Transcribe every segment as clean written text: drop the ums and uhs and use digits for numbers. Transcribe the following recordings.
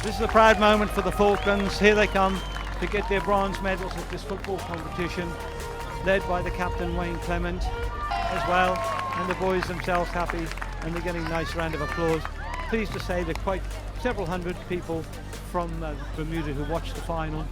This is a proud moment for the Falklands. Here they come to get their bronze medals at this football competition, led by the captain Wayne Clement as well, and the boys themselves happy, and they're getting a nice round of applause. Pleased to say that quite several hundred people from Bermuda who watched the final.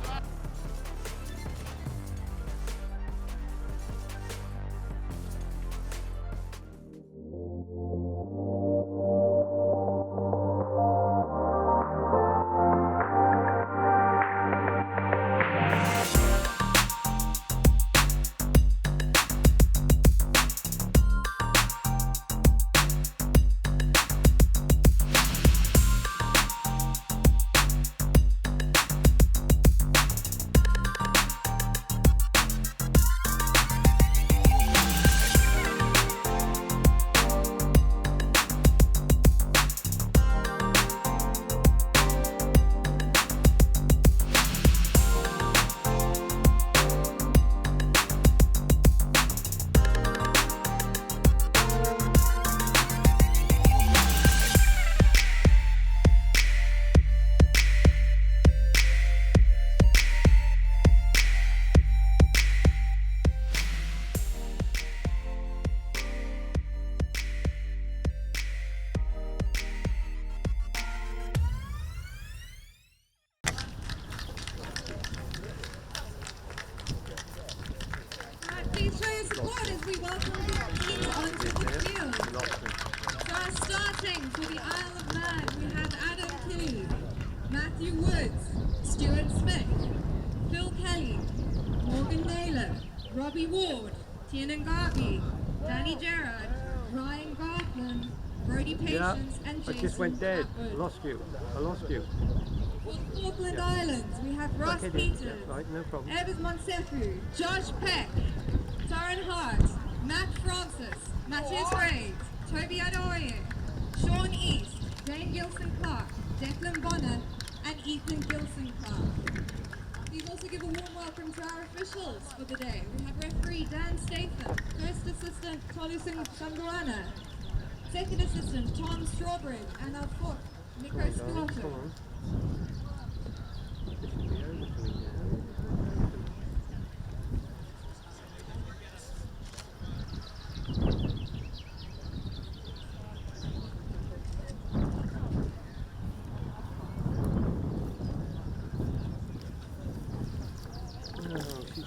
Please show your support as we welcome the teams onto the field. So starting for the Isle of Man, we have Adam Kinney, Matthew Woods, Stuart Smith, Phil Kelly, Morgan Naylor, Robbie Ward, Tiernan Garvey, Danny Gerard, Ryan Gartman, Brody Patience, and Jason I just went dead. Atwood. I lost you. For the Falkland Islands, we have Ross Peters, Right, no problem. Evers Monsefu, Josh Peck, Taryn Hart, Matt Francis, Matthias Reid, Toby Adoye, Sean East, Dane Gilson Clark, Declan Bonner, and Ethan Gilson Clark. Please also give a warm welcome to our officials for the day. We have referee Dan Statham, first assistant Tolu Sanguana, second assistant Tom Strawbridge, and our fourth Nico Squatter.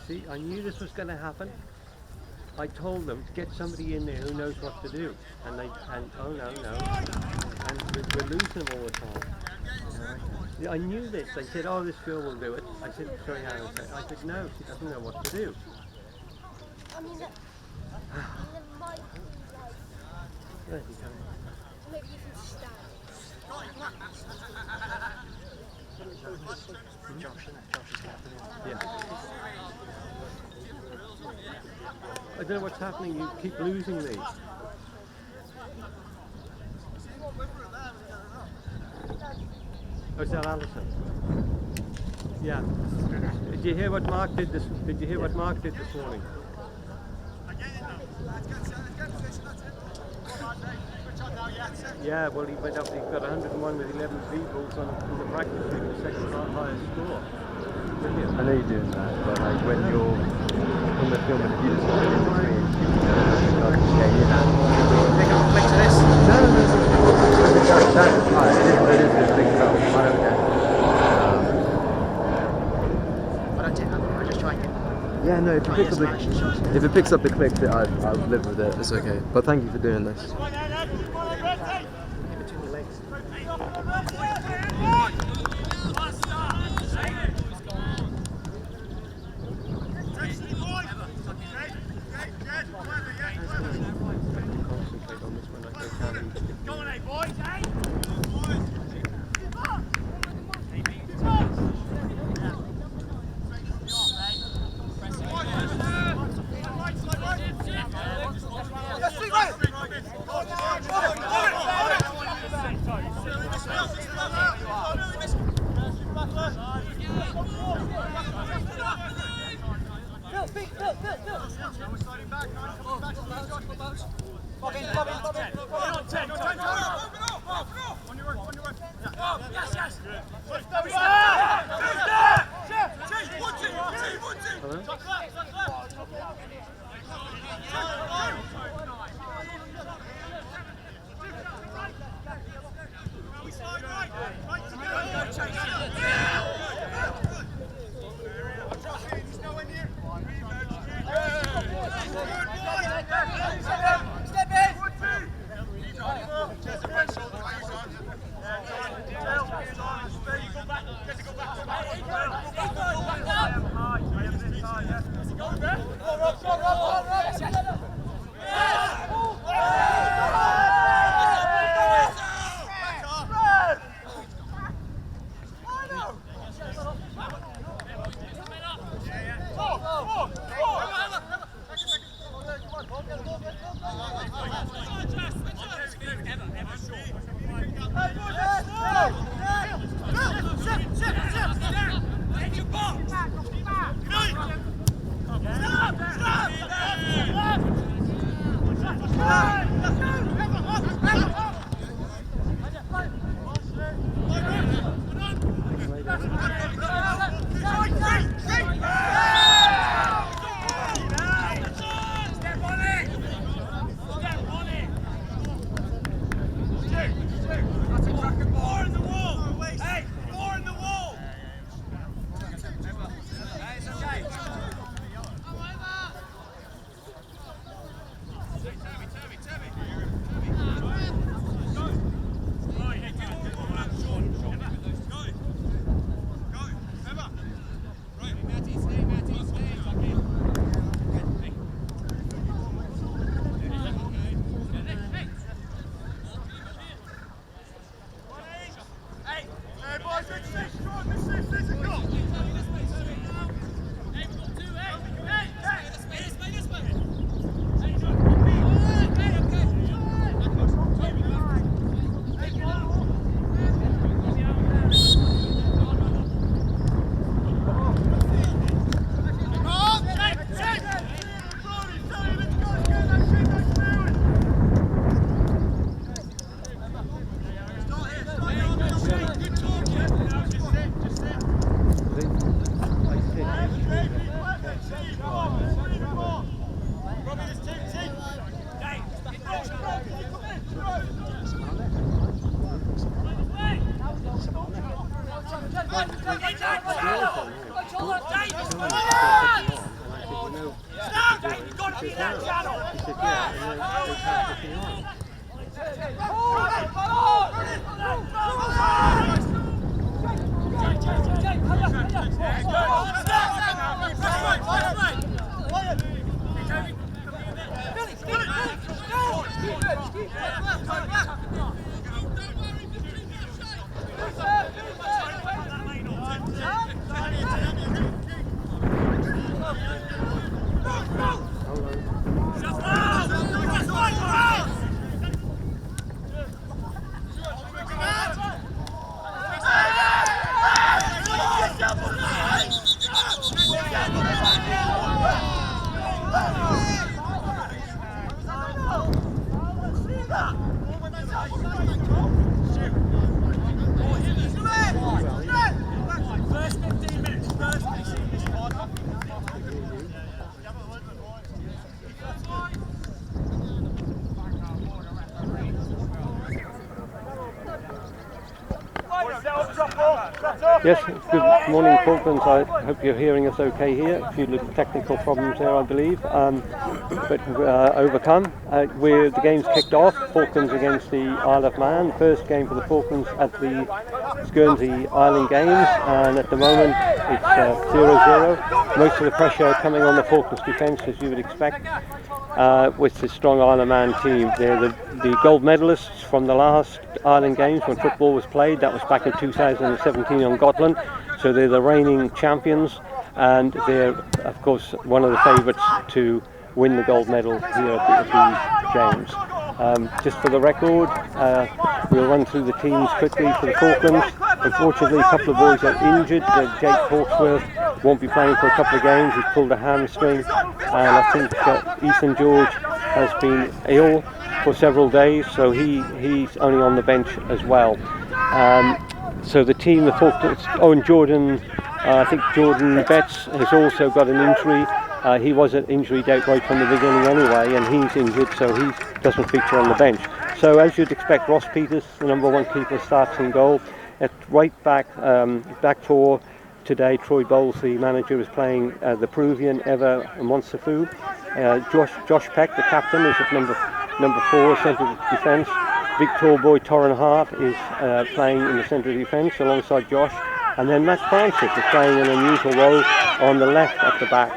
See, I knew this was going to happen. I told them to get somebody in there who knows what to do, and oh no, and we're losing them all the time. Yeah, I knew this. They said, oh, this girl will do it. I said, sorry, Hannah. I said, no, she doesn't know what to do. I mean, might There you go. maybe you can stand. Yeah. I don't know what's happening. You keep losing these. Oh, is that Alison? Yeah. Did you hear what Mark did this? Did you hear what Mark did this morning? Yeah, well, he went up. He got 101 with 11 vehicles on the practice team, the second highest score. Brilliant. I know you're doing that, but like when you're on the film and if you just put it in between, you know, Pick up a flick to this. no, it is a big film. I don't care. I don't take that one, I just try and get Yeah, no, if it picks up the clicks, I'll live with it. It's okay. But thank you for doing this. in between the legs. Concentrate on this one like they can. Go on, hey boys, hey! Yes, good morning Falklands. I hope you're hearing us okay here. A few little technical problems there I believe, but overcome. The game's kicked off, Falklands against the Isle of Man, first game for the Falklands at the Guernsey Island Games, and at the moment it's 0-0. Most of the pressure coming on the Falklands defence, as you would expect, with the strong Isle of Man team. They're the gold medalists from the last Island Games when football was played. That was back in 2017 on Gotland, so they're the reigning champions, and they're of course one of the favourites to win the gold medal here at the Games. Just for the record, we'll run through the teams quickly for the Falklands. Unfortunately, a couple of boys are injured. Jake Hawksworth won't be playing for a couple of games. He's pulled a hamstring, and I think Ethan George has been ill for several days, so he's only on the bench as well. So the team, the Falklands, and Jordan, I think Jordan Betts has also got an injury. He was an injured out right from the beginning anyway, and he's injured, so he doesn't feature on the bench. So as you'd expect, Ross Peters, the number one keeper, starts in goal. At right back, back four today, Troy Bowles, the manager, is playing the Peruvian Eva Monsafu. Josh Peck, the captain, is at number 4, centre of defence. Victor Boy Torren Hart is playing in the centre of defence alongside Josh. And then Matt Francis is playing an unusual role on the left at the back.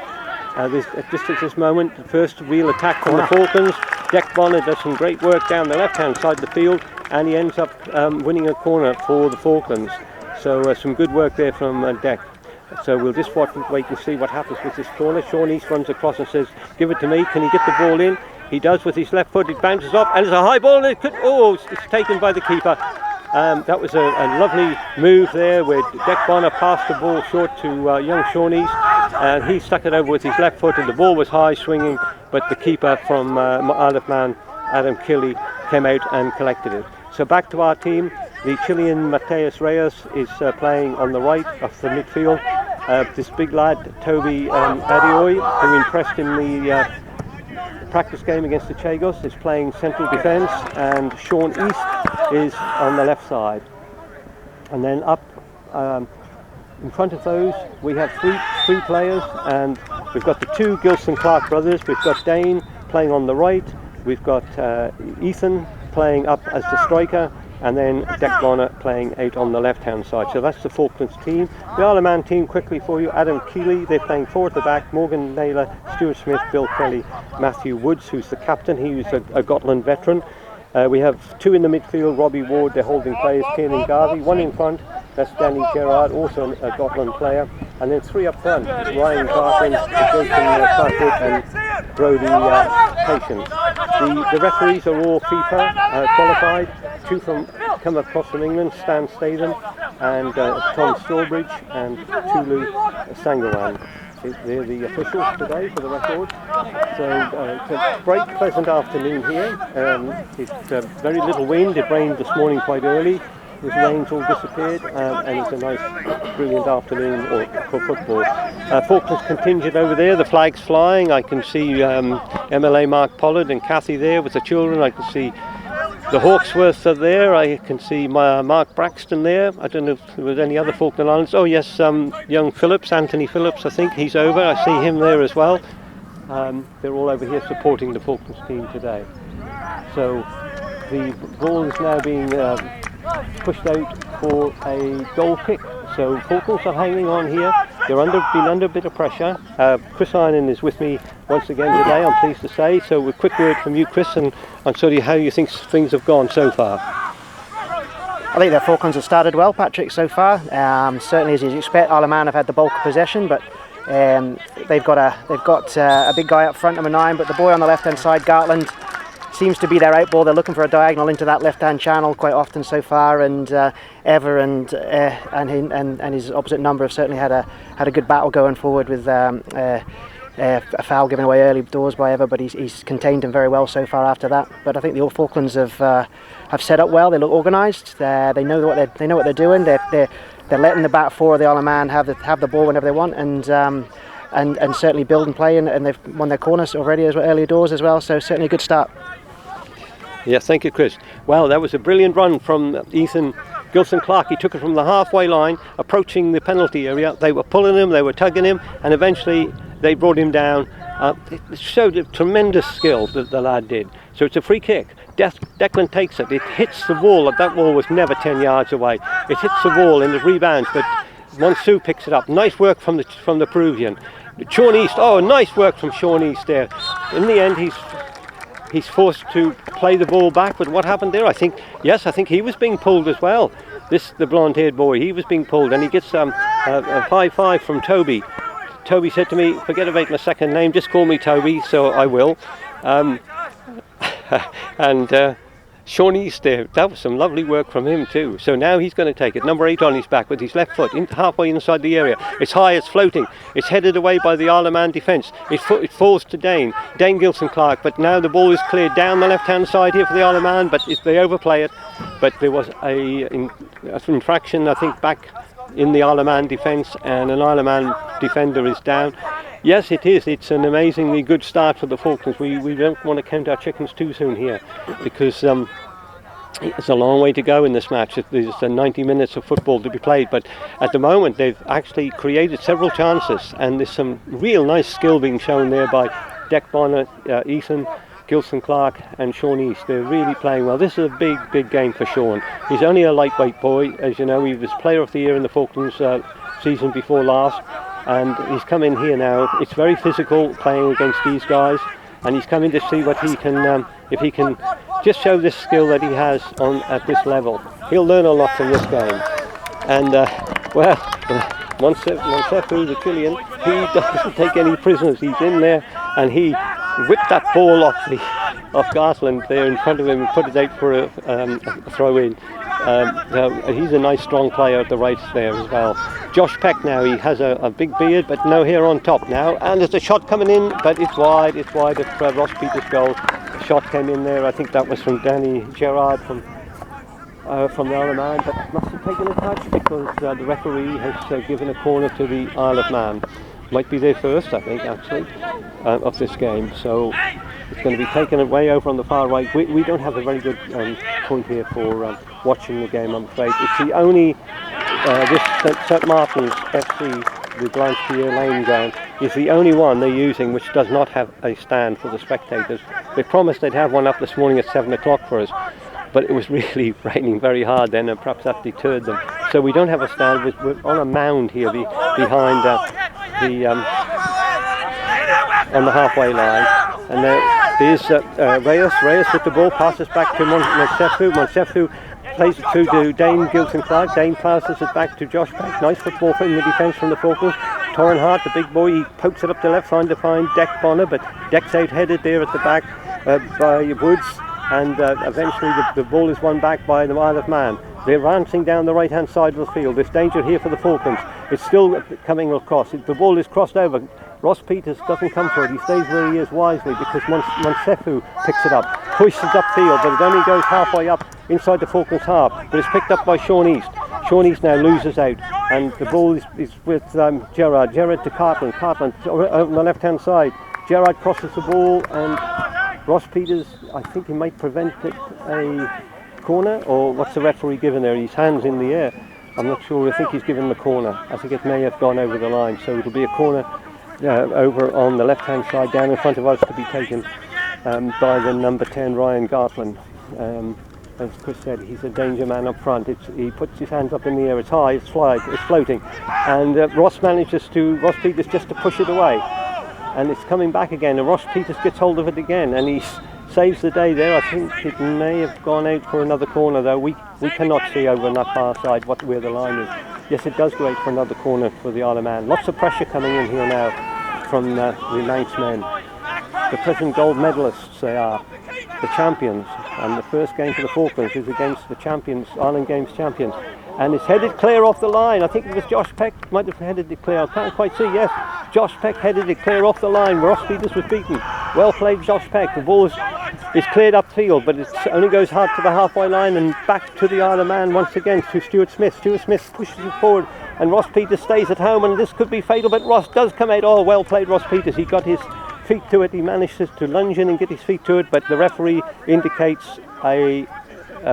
Just at this moment, the first real attack from the Falklands. Deck Bonner does some great work down the left-hand side of the field, and he ends up winning a corner for the Falklands. So some good work there from Deck. So we'll just wait and see what happens with this corner. Sean East runs across and says, "Give it to me, can he get the ball in?" He does with his left foot, it bounces off, and it's a high ball, and it's taken by the keeper. That was a lovely move there where Deck Bonner passed the ball short to young Sean East, and he stuck it over with his left foot, and the ball was high swinging, but the keeper from Isle of Man, Adam Kelly, came out and collected it. So back to our team. The Chilean Mateus Reyes is playing on the right of the midfield. This big lad, Toby Adioy, who impressed in the practice game against the Chagos, is playing central defence, and Sean East is on the left side. And then up in front of those we have three players, and we've got the two Gilson Clark brothers. We've got Dane playing on the right, we've got Ethan playing up as the striker, and then Deck Bonner playing out on the left hand side. So that's the Falklands team. The Isle of Man team quickly for you: Adam Keeley, they're playing 4 at the back, Morgan Naylor, Stuart Smith, Bill Kelly, Matthew Woods, who's the captain. He's a Gotland veteran. We have 2 in the midfield, Robbie Ward, they're holding players, Kieran Garvey. 1 in front, that's Danny Gerard, also a Gotland player. And then 3 up front, Ryan Carson, Jason Cartwood, and Brody Patience. The referees are all FIFA qualified. 2 come across from England, Stan Statham and Tom Strawbridge, and Tulu Sangawan. They're the officials today for the records. So it's a bright, pleasant afternoon here. It's very little wind. It rained this morning quite early. The rain's all disappeared, and it's a nice, brilliant afternoon for football. Falklands contingent over there, the flag's flying. I can see MLA Mark Pollard and Kathy there with the children. I can see the Hawksworths are there. I can see Mark Braxton there. I don't know if there was any other Falkland Islands. Oh yes, young Phillips, Anthony Phillips, I think he's over. I see him there as well. They're all over here supporting the Falklands team today. So the ball is now being pushed out for a goal kick. So Falklands are hanging on here. They're been under a bit of pressure. Chris Iron is with me once again today, I'm pleased to say. So a quick word from you, Chris, and sort of how you think things have gone so far. I think the Falklands have started well, Patrick, so far. Certainly, as you'd expect, Isle of Man have had the bulk of possession, but they've got a big guy up front, number 9, but the boy on the left-hand side, Gartland, seems to be their outball. They're looking for a diagonal into that left-hand channel quite often so far, and Ever and his opposite number have certainly had a good battle going forward with a foul given away early doors by Ever, but he's contained him very well so far after that. But I think the Falklands have set up well. They look organised. They know what they're doing. They're letting the back 4 of the Isle of Man have the ball whenever they want, and certainly build and play, and they've won their corners already as well, early doors as well. So certainly a good start. Yes, thank you, Chris. Well, that was a brilliant run from Ethan Gilson Clark. He took it from the halfway line, approaching the penalty area. They were pulling him, they were tugging him, and eventually they brought him down. It showed a tremendous skill that the lad did. So it's a free kick. Declan takes it. It hits the wall. That wall was never 10 yards away. It hits the wall and it rebounds, but Monsu picks it up. Nice work from the Peruvian. Sean East. Oh, nice work from Sean East there. In the end, he's forced to play the ball back, but what happened there? I think he was being pulled as well. The blonde-haired boy, he was being pulled, and he gets a high five from Toby. Toby said to me, "Forget about my second name, just call me Toby," so I will. And Sean East there, that was some lovely work from him too. So now he's going to take it. Number 8 on his back with his left foot halfway inside the area. It's high, it's floating. It's headed away by the Isle of Man defence. It falls to Dane Gilson Clark. But now the ball is cleared down the left-hand side here for the Isle of Man. But they overplay it. But there was a infraction, I think, back in the Isle of Man defence, and an Isle of Man defender is down. Yes, it is. It's an amazingly good start for the Falklands. We don't want to count our chickens too soon here, because it's a long way to go in this match. There's 90 minutes of football to be played, but at the moment they've actually created several chances, and there's some real nice skill being shown there by Dec Bonner, Ethan, Gilson Clark and Sean East. They're really playing well. This is a big game for Sean. He's only a lightweight boy. As you know, he was Player of the Year in the Falklands season before last, and he's come in here now. It's very physical playing against these guys, and he's come in to see what he can, if he can just show this skill that he has on at this level. He'll learn a lot from this game. And well, Monsefu, the Chilean, he doesn't take any prisoners. He's in there and he whipped that ball off Gartland there in front of him and put it out for a throw in. He's a nice strong player at the right there as well. Josh Peck now, he has a big beard but no hair on top now, and there's a shot coming in, but it's wide of Ross Peters' goal. The shot came in there, I think that was from Danny Gerard from the Isle of Man, but must have taken a touch because the referee has given a corner to the Isle of Man. Might be their first, I think, actually, of this game. So it's going to be taken way over on the far right. We don't have a very good point here for watching the game, I'm afraid. It's the only, this St Martin's FC, the Blanchepierre Lane ground, is the only one they're using which does not have a stand for the spectators. They promised they'd have one up this morning at 7 o'clock for us, but it was really raining very hard then, and perhaps that deterred them. So we don't have a stand. We're on a mound here behind on the halfway line, and there's Reyes with the ball, passes back to Monsefu plays it through to Dane Gilson Clark. Dane passes it back to Josh Peck. Nice football in the defence from the Falklands. Torrin Hart, the big boy, he pokes it up to left, trying to find Dec Bonner, but Dec's out-headed there at the back by Woods, and eventually the ball is won back by the Isle of Man. They're rancing down the right-hand side of the field. There's danger here for the Falklands. It's still coming across. The ball is crossed over. Ross Peters doesn't come for it. He stays where he is wisely because Monsefu picks it up, pushes it upfield, but it only goes halfway up inside the Falklands half. But it's picked up by Sean East. Sean East now loses out, and the ball is with Gerard. Gerard to Cartland. Cartland on the left-hand side. Gerard crosses the ball, and Ross Peters, I think he might prevent it a corner, or what's the referee given there? His hands in the air. I'm not sure. I think he's given the corner. I think it may have gone over the line, so it'll be a corner over on the left-hand side, down in front of us, to be taken by the number 10, Ryan Gartland. As Chris said, he's a danger man up front. He puts his hands up in the air. It's high, it's floating, and Ross Peters just to push it away, and it's coming back again. And Ross Peters gets hold of it again, and he saves the day there. I think it may have gone out for another corner, though. We cannot see over on that far side where the line is. Yes, it does go out for another corner for the Isle of Man. Lots of pressure coming in here now from the Manx men. The present gold medalists they are, the champions, and the first game for the Falklands is against the champions, Island Games champions. And it's headed clear off the line. I think it was Josh Peck might have headed it clear. I can't quite see. Yes, Josh Peck headed it clear off the line. Ross Peters was beaten. Well played, Josh Peck. The ball is cleared upfield, but it only goes hard to the halfway line and back to the Isle of Man once again to Stuart Smith. Stuart Smith pushes it forward, and Ross Peters stays at home, and this could be fatal, but Ross does come out. Oh, well played, Ross Peters. He got his feet to it. He manages to lunge in and get his feet to it, but the referee indicates a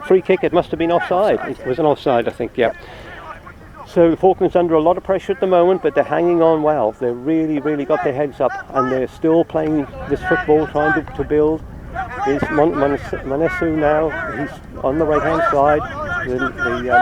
free kick. It must have been offside. It was an offside, I think, yeah. So the Falklands under a lot of pressure at the moment, but they're hanging on well. They've really got their heads up, and they're still playing this football, trying to build. There's Manesu now. He's on the right-hand side. The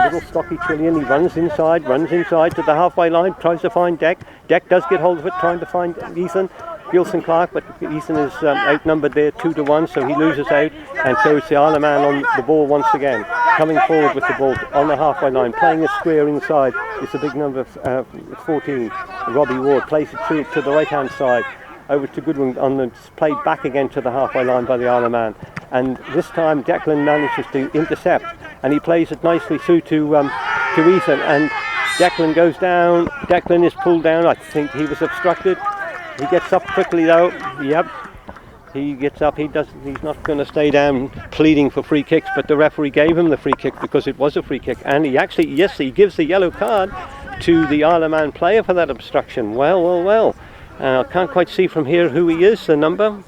little stocky Chilean. He runs inside to the halfway line, tries to find Dec. Dec does get hold of it, trying to find Ethan Gilson Clark, but Ethan is outnumbered there 2-1, so he loses out, and so it's the Isle of Man on the ball once again, coming forward with the ball on the halfway line, playing a square inside. It's a big number, 14, Robbie Ward, plays it through to the right-hand side, over to Goodwin, played back again to the halfway line by the Isle of Man, and this time Declan manages to intercept, and he plays it nicely through to Ethan, and Declan goes down. Declan is pulled down. I think he was obstructed. He gets up quickly though. Yep. He gets up, he's not going to stay down pleading for free kicks, but the referee gave him the free kick because it was a free kick, and he actually, yes, he gives the yellow card to the Isle of Man player for that obstruction. Well. I can't quite see from here who he is, the number.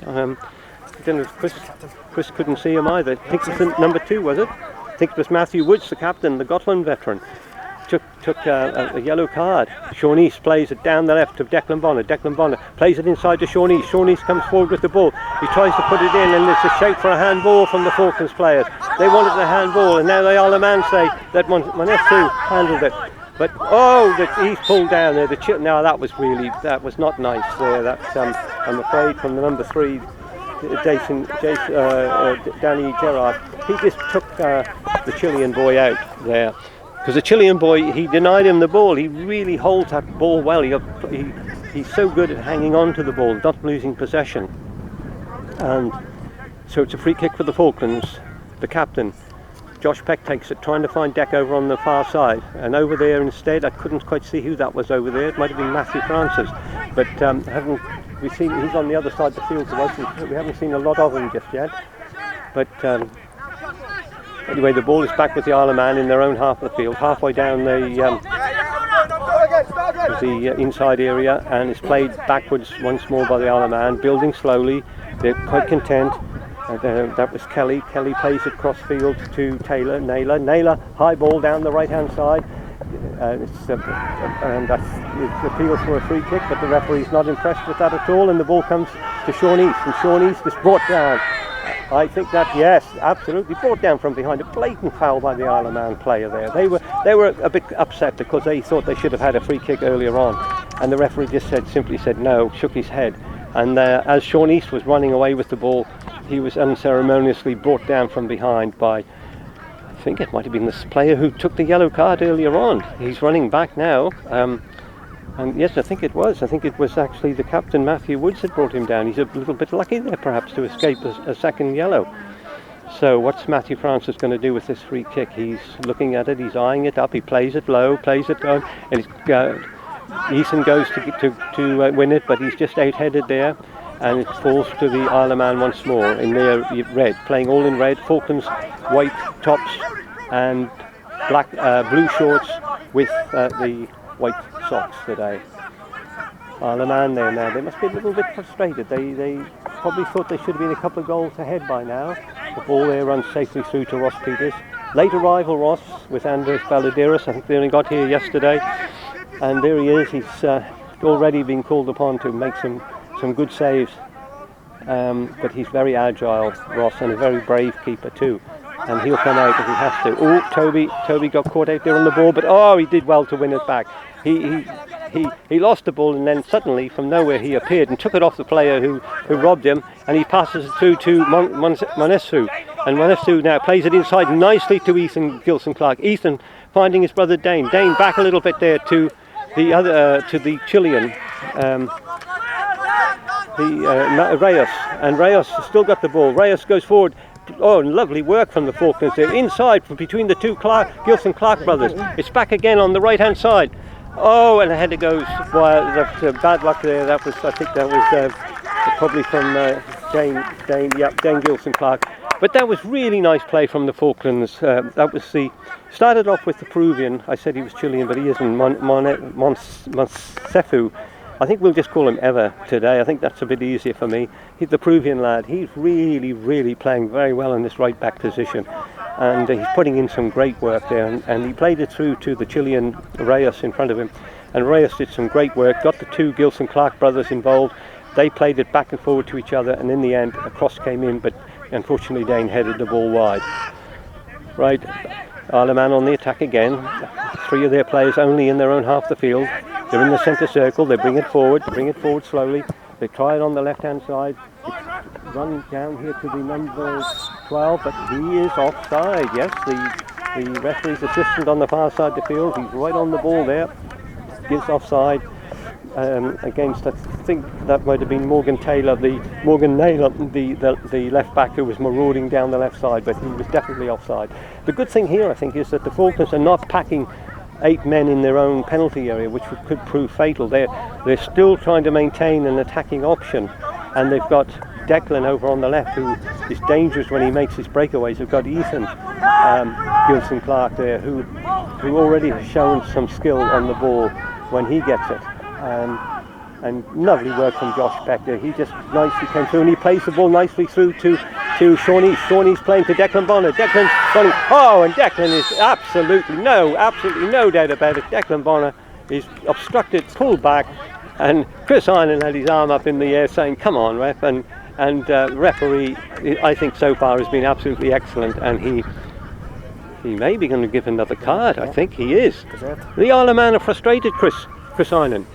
Chris couldn't see him either. I think it was number 2, was it? I think it was Matthew Woods, the captain, the Gotland veteran. Took a yellow card. Sean East plays it down the left to Declan Bonner. Declan Bonner plays it inside to Sean East. Sean East comes forward with the ball. He tries to put it in, and there's a shout for a handball from the Falklands players. They wanted the handball, and now the Isle of Man say that Monesu handled it. But he's pulled down there. Now that was not nice there. That's I'm afraid from the number 3, Danny Gerard. He just took the Chilean boy out there. Because the Chilean boy, he denied him the ball. He really holds that ball well. He's so good at hanging on to the ball, not losing possession. And so it's a free kick for the Falklands. The captain, Josh Peck, takes it, trying to find Deck over on the far side. And over there instead, I couldn't quite see who that was over there. It might have been Matthew Francis. But he's on the other side of the field to us. We haven't seen a lot of him just yet. But anyway, the ball is back with the Isle of Man in their own half of the field, halfway down the inside area, and it's played backwards once more by the Isle of Man, building slowly. They're quite content. That was Kelly. Kelly plays it cross field to Taylor. Naylor, high ball down the right hand side. And it appeals for a free kick, but the referee's not impressed with that at all, and the ball comes to Sean East, and Sean East is brought down. I think that, yes, absolutely, brought down from behind. A blatant foul by the Isle of Man player there. They were a bit upset because they thought they should have had a free kick earlier on, and the referee just simply said no, shook his head. And as Sean East was running away with the ball, he was unceremoniously brought down from behind by, I think it might have been this player who took the yellow card earlier on. He's running back now. And yes, I think it was actually the captain, Matthew Woods, that brought him down. He's a little bit lucky there, perhaps, to escape a second yellow. So what's Matthew Francis going to do with this free kick? He's looking at it, he's eyeing it up, he plays it low, plays it down, and Eason goes to win it, but he's just out-headed there, and it falls to the Isle of Man once more in their red, playing all in red, Falklands white tops and black blue shorts with the white socks today. Isle of Man there now. They must be a little bit frustrated. They probably thought they should have been a couple of goals ahead by now. The ball there runs safely through to Ross Peters. Late arrival Ross with Andres Baladiris. I think they only got here yesterday. And there he is. He's already been called upon to make some good saves. But he's very agile, Ross, and a very brave keeper too. And he'll come out if he has to. Oh, Toby got caught out there on the ball, but he did well to win it back. He lost the ball, and then suddenly from nowhere he appeared and took it off the player who robbed him, and he passes it through to Monesu. And Monesu now plays it inside nicely to Ethan Gilson-Clark. Ethan finding his brother Dane. Dane back a little bit there to the Chilean. Reyes. And Reyes still got the ball. Reyes goes forward. Oh, lovely work from the Falklands there. Inside from between the two Gilson-Clark brothers. It's back again on the right-hand side. Oh, and ahead it goes. Well, that's bad luck there. I think that was probably from Jane Gilson-Clark. But that was really nice play from the Falklands. Started off with the Peruvian. I said he was Chilean, but he isn't. Monsefu. I think we'll just call him Eva today. I think that's a bit easier for me. He's the Peruvian lad. He's really, really playing very well in this right back position. And he's putting in some great work there. And he played it through to the Chilean Reyes in front of him. And Reyes did some great work, got the two Gilson-Clark brothers involved. They played it back and forward to each other. And in the end, a cross came in, but unfortunately Dane headed the ball wide. Right, Isle of Man on the attack again. 3 of their players only in their own half the field. They're in the centre circle, they bring it forward slowly. They try it on the left-hand side. It's run down here to the number 12, but he is offside. Yes, the referee's assistant on the far side of the field, he's right on the ball there. Gives offside against, I think that might have been Morgan Naylor, the left back who was marauding down the left side, but he was definitely offside. The good thing here, I think, is that the Falklands are not packing 8 men in their own penalty area, which could prove fatal. They're still trying to maintain an attacking option, and they've got Declan over on the left, who is dangerous when he makes his breakaways. We've got Ethan Gilson Clark there, who already has shown some skill on the ball when he gets it. And lovely work from Josh Peck there. He just nicely came through, and he plays the ball nicely through to Sean East. Sean East playing to Declan Bonner. Declan's running. Oh, and Declan is absolutely no doubt about it. Declan Bonner is obstructed, pulled back, and Chris Ireland had his arm up in the air saying, "Come on, ref!" And referee, I think so far has been absolutely excellent, and he may be going to give another card. I think he is. The Isle of Man are frustrated, Chris Ireland.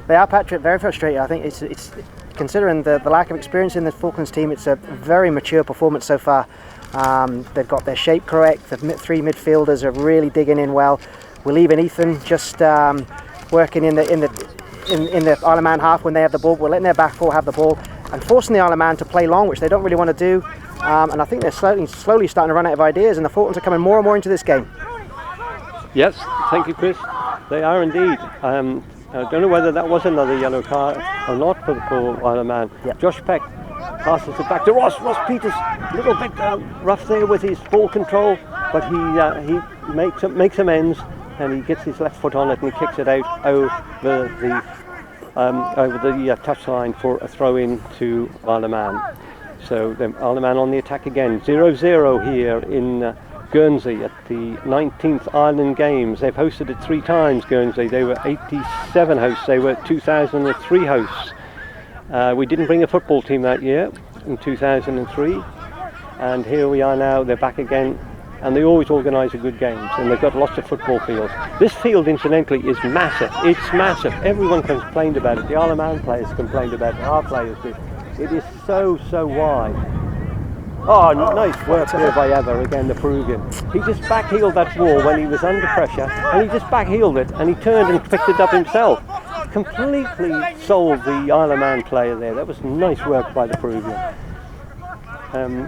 They are, Patrick, very frustrated. I think it's considering the lack of experience in the Falklands team, it's a very mature performance so far. They've got their shape correct. The three midfielders are really digging in well. We're leaving Ethan just working in the Isle of Man half when they have the ball. We're letting their back four have the ball and forcing the Isle of Man to play long, which they don't really want to do. And I think they're slowly starting to run out of ideas, and the Falklands are coming more and more into this game. Yes, thank you, Chris. They are indeed. I don't know whether that was another yellow card or not for Isle of Man. Yep. Josh Peck passes it back to Ross. Ross Peters, a little bit rough there with his ball control, but he makes amends, and he gets his left foot on it and he kicks it out over the touchline for a throw in to Isle of Man. So the Isle of Man on the attack again. 0-0 here in Guernsey at the 19th Island Games. They've hosted it 3 times, Guernsey. They were 87 hosts. They were 2003 hosts. We didn't bring a football team that year in 2003. And here we are now. They're back again. And they always organise a good games. And they've got lots of football fields. This field, incidentally, is massive. It's massive. Everyone complained about it. The Isle of Man players complained about it. Our players did. It is so wide. Oh, nice work there by Ever, again, the Peruvian. He just backheeled that ball when he was under pressure, and he just backheeled it, and he turned and picked it up himself. Completely sold the Isle of Man player there. That was nice work by the Peruvian.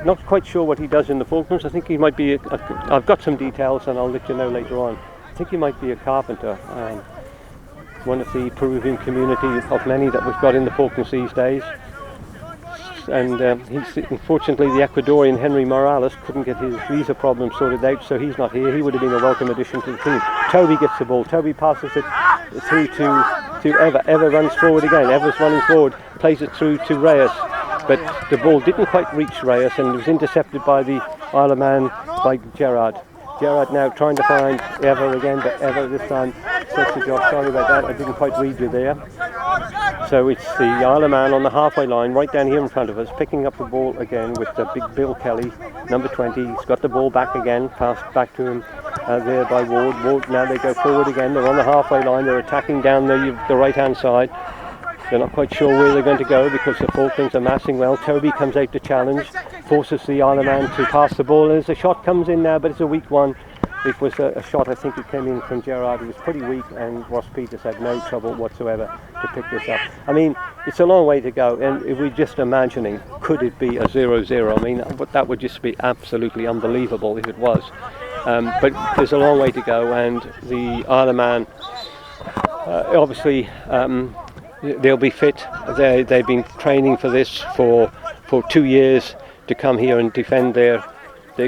Not quite sure what he does in the Falklands. I think he might be, I've got some details and I'll let you know later on. I think he might be a carpenter. One of the Peruvian community of many that we've got in the Falklands these days. And unfortunately the Ecuadorian Henry Morales couldn't get his visa problem sorted out, so he's not here. He would have been a welcome addition to the team. Toby gets the ball. Toby passes it through to Ever. Ever runs forward again. Ever's running forward, plays it through to Reyes. But the ball didn't quite reach Reyes, and it was intercepted by the Isle of Man by Gerard. Gerard now trying to find Ever again, but Ever this time says to Josh, "Sorry about that, I didn't quite read you there." So it's the Isle of Man on the halfway line, right down here in front of us, picking up the ball again with the big Bill Kelly, number 20. He's got the ball back again, passed back to him there by Ward. Ward, now they go forward again. They're on the halfway line. They're attacking down the right-hand side. They're not quite sure where they're going to go because the Falklands are massing well. Toby comes out to challenge, forces the Isle of Man to pass the ball. As a shot comes in now, but it's a weak one. It was a shot, I think it came in from Gerard. It was pretty weak, and Ross Peters had no trouble whatsoever to pick this up. I mean, it's a long way to go, and if we're just imagining, could it be a 0-0? I mean, that would just be absolutely unbelievable if it was. But there's a long way to go, and the Isle of Man, obviously, they'll be fit. They've been training for this for 2 years to come here and defend their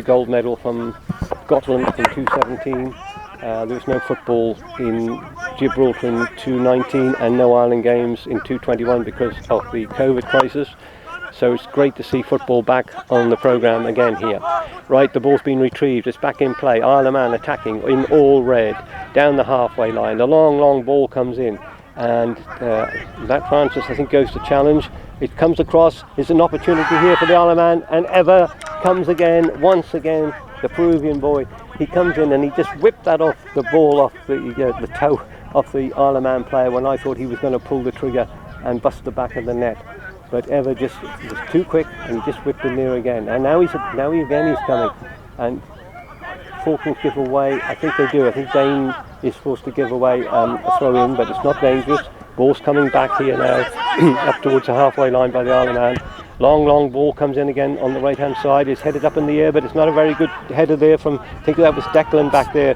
gold medal from Scotland in 2017. There was no football in Gibraltar in 2019 and no Ireland Games in 2021 because of the COVID crisis. So it's great to see football back on the programme again here. Right, the ball's been retrieved, it's back in play. Isle of Man attacking in all red, down the halfway line. The long ball comes in, and Matt Francis, I think, goes to challenge. It comes across, it's an opportunity here for the Isle of Man, and Ever comes again, once again, the Peruvian boy. He comes in and he just whipped that off the ball, off the toe of the Isle of Man player when I thought he was going to pull the trigger and bust the back of the net. But Ever just was too quick and he just whipped it near again. And now he's coming. And Falklands give away, I think they do. I think Dane is supposed to give away a throw in, but it's not dangerous. Ball's coming back here now, up towards the halfway line by the Isle of Man. Long ball comes in again on the right hand side. It's headed up in the air, but it's not a very good header there from, I think that was Declan back there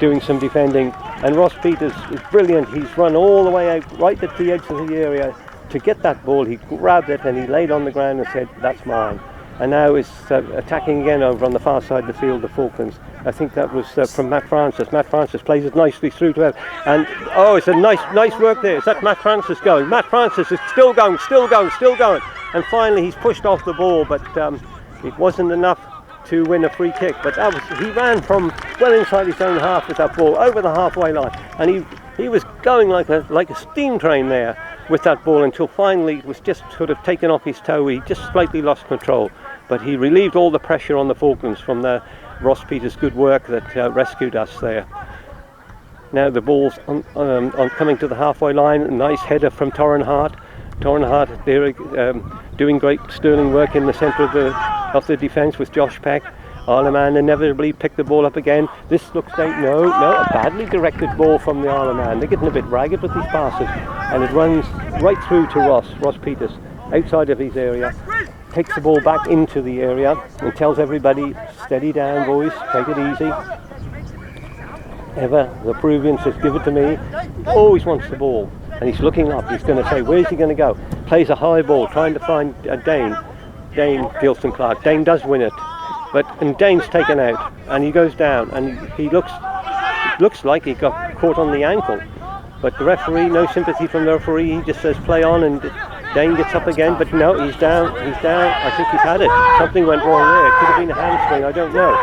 doing some defending. And Ross Peters is brilliant. He's run all the way out, right at the edge of the area, to get that ball, he grabbed it and he laid on the ground and said, "That's mine." And now is attacking again over on the far side of the field, the Falklands. I think that was from Matt Francis. Matt Francis plays it nicely through to him. And it's a nice work there. Is that Matt Francis going? Matt Francis is still going. And finally he's pushed off the ball, but it wasn't enough to win a free kick. But he ran from well inside his own half with that ball, over the halfway line. And he was going like a steam train there with that ball until finally it was just sort of taken off his toe. He just slightly lost control. But he relieved all the pressure on the Falklands from the Ross Peters' good work that rescued us there. Now the ball's on coming to the halfway line. A nice header from Torrin Hart. Torrin Hart, they're doing great sterling work in the centre of the defence with Josh Peck. Isle of Man inevitably picked the ball up again. This looks like a badly directed ball from the Isle of Man. They're getting a bit ragged with these passes, and it runs right through to Ross Peters, outside of his area. Takes the ball back into the area and tells everybody, "Steady down, boys, take it easy." The Peruvian says, "Give it to me." Always wants the ball, and he's looking up. He's going to say, "Where's he going to go?" Plays a high ball, trying to find Dane Gilson Clark. Dane does win it, and Dane's taken out, and he goes down, and he looks like he got caught on the ankle. But the referee, no sympathy from the referee. He just says, "Play on," and Dane gets up again, but no, he's down. I think he's had it. Something went wrong there. It could have been a hamstring, I don't know.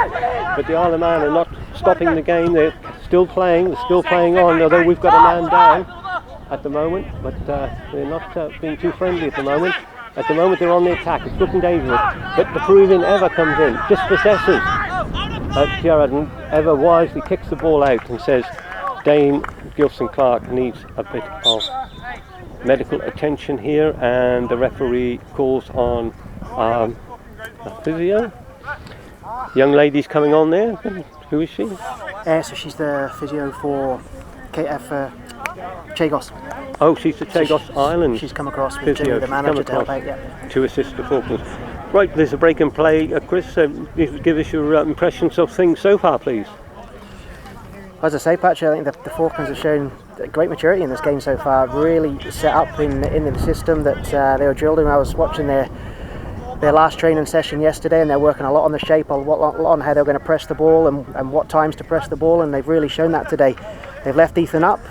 But the Isle of Man are not stopping the game. They're still playing on, although we've got a man down at the moment, but they're not being too friendly at the moment. At the moment they're on the attack. It's looking dangerous. But the Peruvian Eva comes in, dispossesses Gerard, and Eva wisely kicks the ball out and says, "Dane Gilson Clark needs a bit of medical attention here," and the referee calls on a physio. Young lady's coming on there. Who is she? So she's the physio for Chagos. Oh, she's the Chagos Islands. She's come across with physio. Jimmy, the manager, to help out. Yeah. To assist the Falklands. Right, there's a break and play. Chris, give us your impressions of things so far, please. As I say, Patrick, I think the Falklands have shown great maturity in this game so far. Really set up in the system that they were drilled in. I was watching their last training session yesterday, and they're working a lot on the shape, a lot on how they're going to press the ball and what times to press the ball, and they've really shown that today. They've left Ethan up.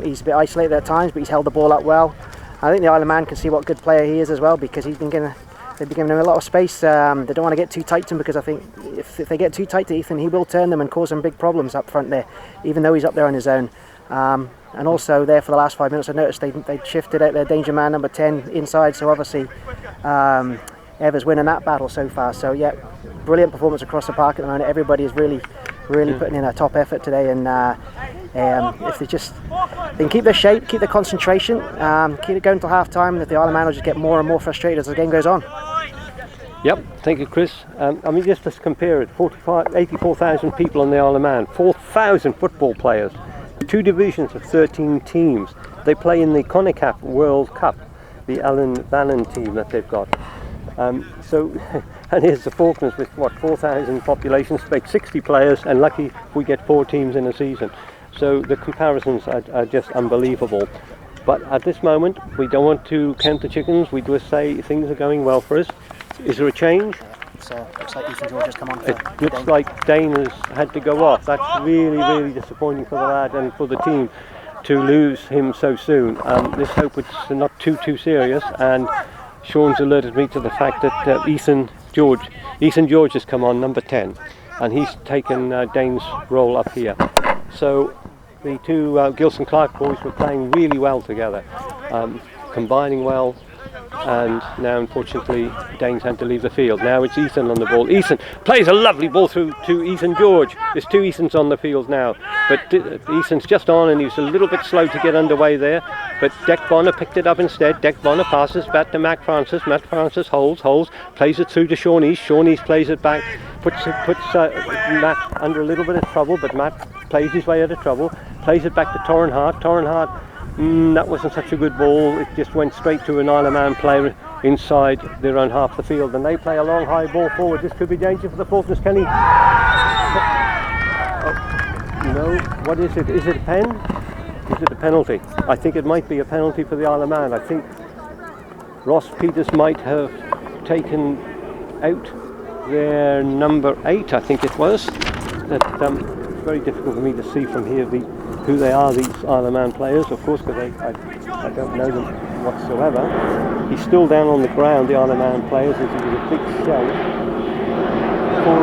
He's a bit isolated at times, but he's held the ball up well. I think the Isle of Man can see what good player he is as well, because they've been giving him a lot of space. They don't want to get too tight to him, because I think if they get too tight to Ethan, he will turn them and cause them big problems up front there, even though he's up there on his own. And also there for the last 5 minutes, I noticed they shifted out their danger man number 10 inside, so obviously Eva's winning that battle so far. So yeah, brilliant performance across the park at the moment. Everybody is really putting in a top effort today, and if they can keep their shape, keep their concentration, keep it going until half time, that the Isle of Man will just get more and more frustrated as the game goes on. Yep, thank you, Chris. Just to compare it, 84,000 people on the Isle of Man, 4,000 football players, 2 divisions of 13 teams. They play in the CONICAP World Cup, the Alan Bannon team that they've got. And here's the Falklands with 4,000 populations, make 60 players, and lucky if we get 4 teams in a season. So the comparisons are just unbelievable. But at this moment, we don't want to count the chickens. We just say things are going well for us. Is there a change? Looks like Ethan George has come on. It looks like Dane has had to go off. That's really disappointing for the lad and for the team to lose him so soon. Let's hope it's not too serious. And Sean's alerted me to the fact that Ethan George has come on, number 10, and he's taken Dane's role up here. So the 2 Gilson Clark boys were playing really well together, combining well, and now unfortunately Dane's had to leave the field. Now it's Ethan on the ball. Ethan plays a lovely ball through to Ethan George. There's 2 Ethans on the field now, but Ethan's just on, and he was a little bit slow to get underway there, but Deck Bonner picked it up instead. Deck Bonner passes back to Matt Francis. Matt Francis holds, plays it through to Sean East. Sean East plays it back, puts Matt under a little bit of trouble, but Matt plays his way out of trouble, plays it back to Torrin Hart. That wasn't such a good ball. It just went straight to an Isle of Man player inside their own half the field, and they play a long high ball forward. This could be danger for the Falklands. Can he? No. What is it? Is it a pen? Is it a penalty? I think it might be a penalty for the Isle of Man. I think Ross Peters might have taken out their number 8, I think it was. It's very difficult for me to see from here who they are, these Isle of Man players, of course, because I don't know them whatsoever. He's still down on the ground, the Isle of Man players, as he was a big shout for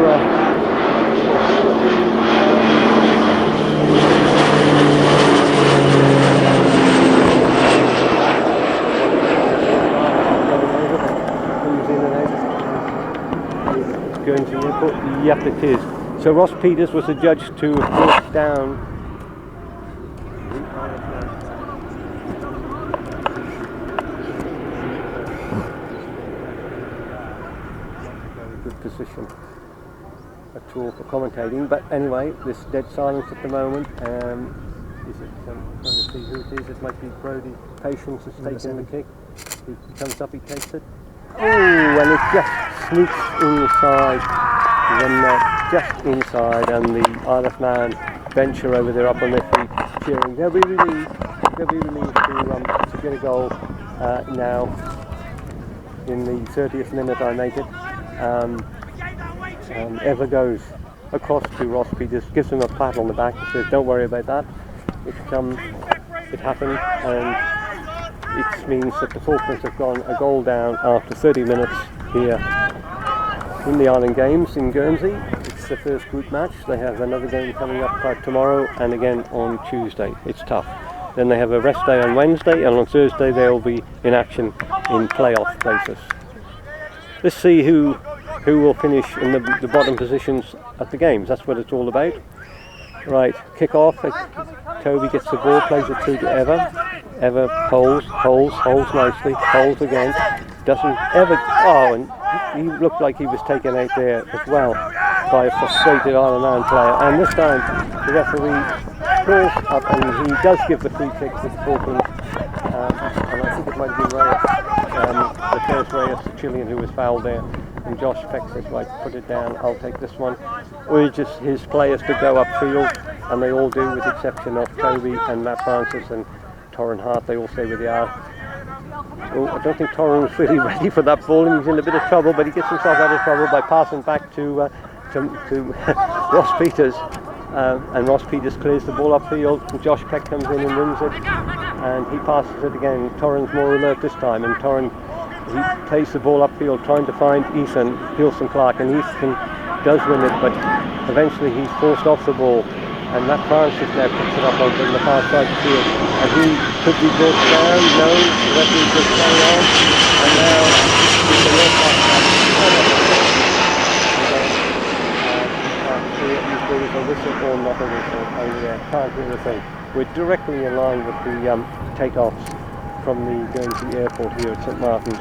Guernsey Airport. Yep, it is. So Ross Peters was adjudged to have brought down good position at all for commentating, but anyway, this dead silence at the moment. Is it trying to see who it is? It might be Brody Patience has taken the kick. He comes up, he takes it. Oh, and it just sneaks inside the net, just inside, and the Isle of Man bench are over there up on their feet cheering. They'll be relieved to get a goal now in the 30th minute, I make it. Ever goes across to Ross Peters, gives him a pat on the back and says, don't worry about that. It happened, and it means that the Falklands have gone a goal down after 30 minutes here in the Island Games in Guernsey. It's the first group match. They have another game coming up tomorrow and again on Tuesday. It's tough. Then they have a rest day on Wednesday, and on Thursday they'll be in action in playoff places. Let's see who will finish in the bottom positions at the games. That's what it's all about. Right, kick off. Toby gets the ball, plays it through to Ever. Ever holds nicely, holds again. Doesn't ever. Oh, and he looked like he was taken out there as well by a frustrated Isle of Man player. And this time the referee calls up and he does give the free kick to the Falklands. And I think it might have been Reyes, the first Reyes, the Chilean, who was fouled there. And Josh Peck says, right, put it down, I'll take this one. Urges his players to go upfield, and they all do, with the exception of Toby and Matt Francis and Torrin Hart. They all stay where they are. Oh, I don't think Torrin was really ready for that ball, and he's in a bit of trouble, but he gets himself out of trouble by passing back to Ross Peters. And Ross Peters clears the ball upfield, and Josh Peck comes in and wins it, and he passes it again. Torrin's more alert this time, and Torrin, he plays the ball upfield trying to find Ethan Gilson-Clark, and Ethan does win it, but eventually he's forced off the ball, and Matt Francis now picks it up over the far side of the field, and he could be brought down. No, the referee just carry on, and now it's a red card. There is a whistle or not a whistle, I can't hear a thing. We're directly in line with the takeoffs from the Guernsey Airport here at St Martin's.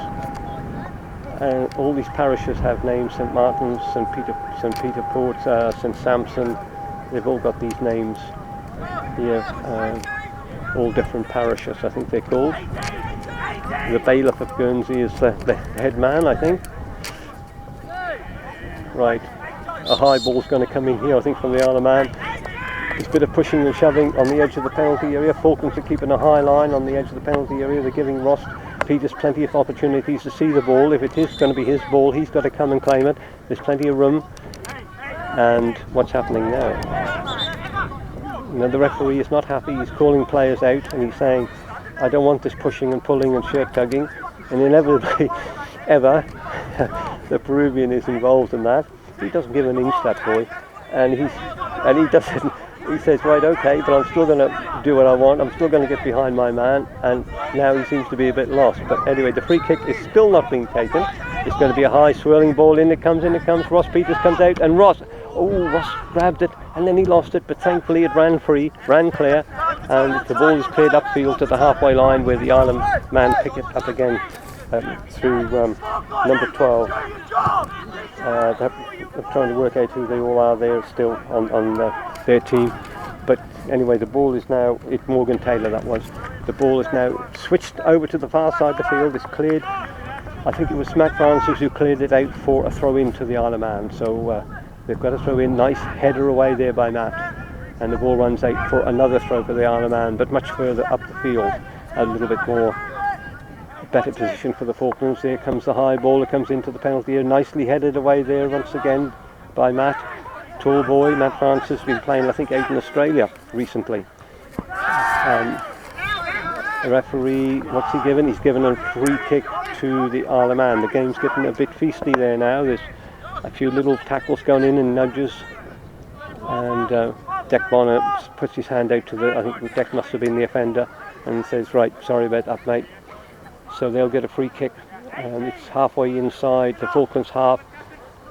And all these parishes have names: St Martin's, St Peter Port, St Sampson. They've all got these names here, all different parishes, I think they're called. The bailiff of Guernsey is the head man, I think. Right, a high ball's going to come in here, I think, from the Isle of Man. There's a bit of pushing and shoving on the edge of the penalty area. Falklands are keeping a high line on the edge of the penalty area. They're giving Ross Peters plenty of opportunities to see the ball. If it is going to be his ball, he's got to come and claim it. There's plenty of room. And what's happening now? Now the referee is not happy. He's calling players out and he's saying, I don't want this pushing and pulling and shirt tugging. And inevitably, Ever, the Peruvian, is involved in that. He doesn't give an inch, that boy, and he doesn't. He says, right, okay, but I'm still going to do what I want. I'm still going to get behind my man, and now he seems to be a bit lost. But anyway, the free kick is still not being taken. It's going to be a high swirling ball. In it comes. Ross Peters comes out, and Ross grabbed it, and then he lost it. But thankfully, it ran free, ran clear, and the ball is cleared upfield to the halfway line, where the Isle of Man pick it up again through number 12. I'm trying to work out who they all are there still on their team. But anyway, the ball is now, it's Morgan Taylor that was. The ball is now switched over to the far side of the field. It's cleared. I think it was Matt Francis who cleared it out for a throw in to the Isle of Man. So they've got a throw in, nice header away there by Matt. And the ball runs out for another throw for the Isle of Man, but much further up the field, a little bit more better position for the Falklands. There comes the high ball that comes into the penalty area, nicely headed away there once again by Matt. Tall boy, Matt Francis, been playing I think out in Australia recently. The referee, what's he given? He's given a free kick to the Isle of Man. The game's getting a bit feisty there now. There's a few little tackles going in and nudges, and Dec Bonner puts his hand out to the, I think Dec must have been the offender, and says, right, sorry about that mate. So they'll get a free kick. It's halfway inside the Falklands half,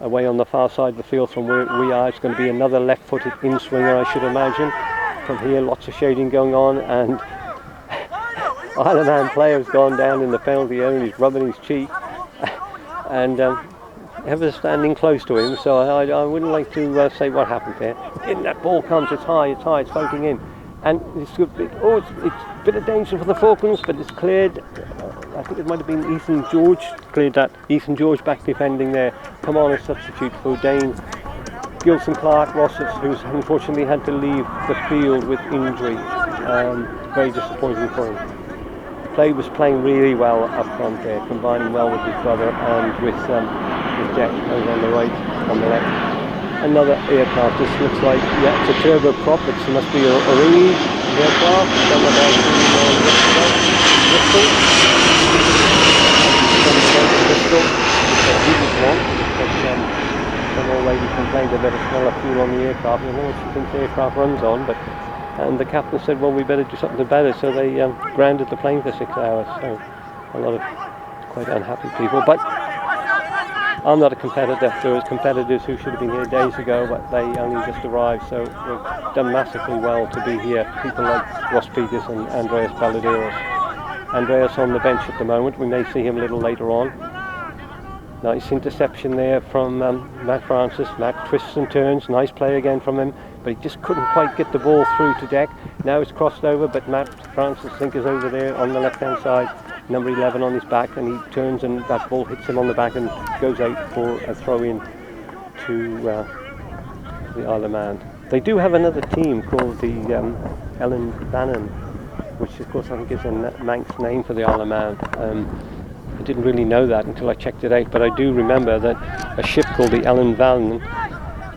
away on the far side of the field from where we are. It's going to be another left-footed in-swinger, I should imagine. From here, lots of shading going on, and Isle of Man player's gone down in the penalty area and he's rubbing his cheek, and Ever's standing close to him, so I wouldn't like to say what happened there. In that ball comes, it's high, it's floating in, and it's a bit of danger for the Falklands, but it's cleared. I think it might have been Ethan George cleared that. Ethan George back defending there. Come on, a substitute for Dane Gilson Clark Rossett, who's unfortunately had to leave the field with injury. Very disappointing for him. Play was playing really well up front there, combining well with his brother and with Jack over on the right, on the left. Another aircraft. This looks like, yeah, it's a turboprop. It must be a Ringy aircraft. Done about Bristol. Some old lady complained they better smell a fuel on the aircraft. I don't know what she thinks the aircraft runs on, but and the captain said, well, we better do something about it, so they grounded the plane for 6 hours. So a lot of quite unhappy people. But I'm not a competitor. There was competitors who should have been here days ago, but they only just arrived, so they've done massively well to be here. People like Ross Peters and Andreas Baladeros. Andreas on the bench at the moment. We may see him a little later on. Nice interception there from Matt Francis. Matt twists and turns. Nice play again from him, but he just couldn't quite get the ball through to Dec. Now it's crossed over, but Matt Francis, I think, is over there on the left-hand side. Number 11 on his back, and he turns and that ball hits him on the back and goes out for a throw-in to the Isle of Man. They do have another team called the Ellen Bannon, which of course I think is a Manx name for the Isle of Man. I didn't really know that until I checked it out, but I do remember that a ship called the Ellen Bannon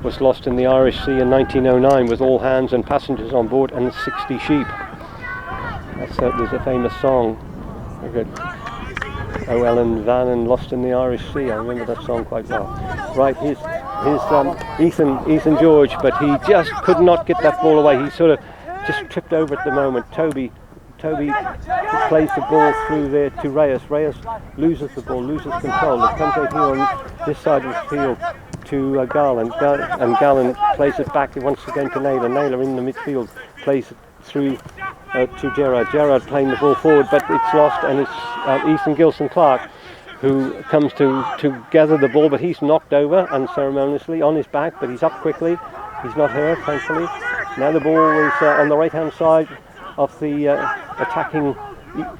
was lost in the Irish Sea in 1909 with all hands and passengers on board and 60 sheep. There's a famous song. Oh, Ellen Bannon lost in the Irish Sea. I remember that song quite well. Right, here's Ethan George, but he just could not get that ball away. He sort of just tripped over at the moment. Toby plays the ball through there to Reyes. Reyes loses the ball, loses control. It comes out here on this side of the field to Garland, and Garland plays it back once again to Naylor. Naylor in the midfield plays it through to Gerard. Gerard playing the ball forward, but it's lost, and it's Ethan Gilson Clark who comes to gather the ball, but he's knocked over unceremoniously on his back, but he's up quickly. He's not hurt, thankfully. Now the ball is on the right-hand side of the attacking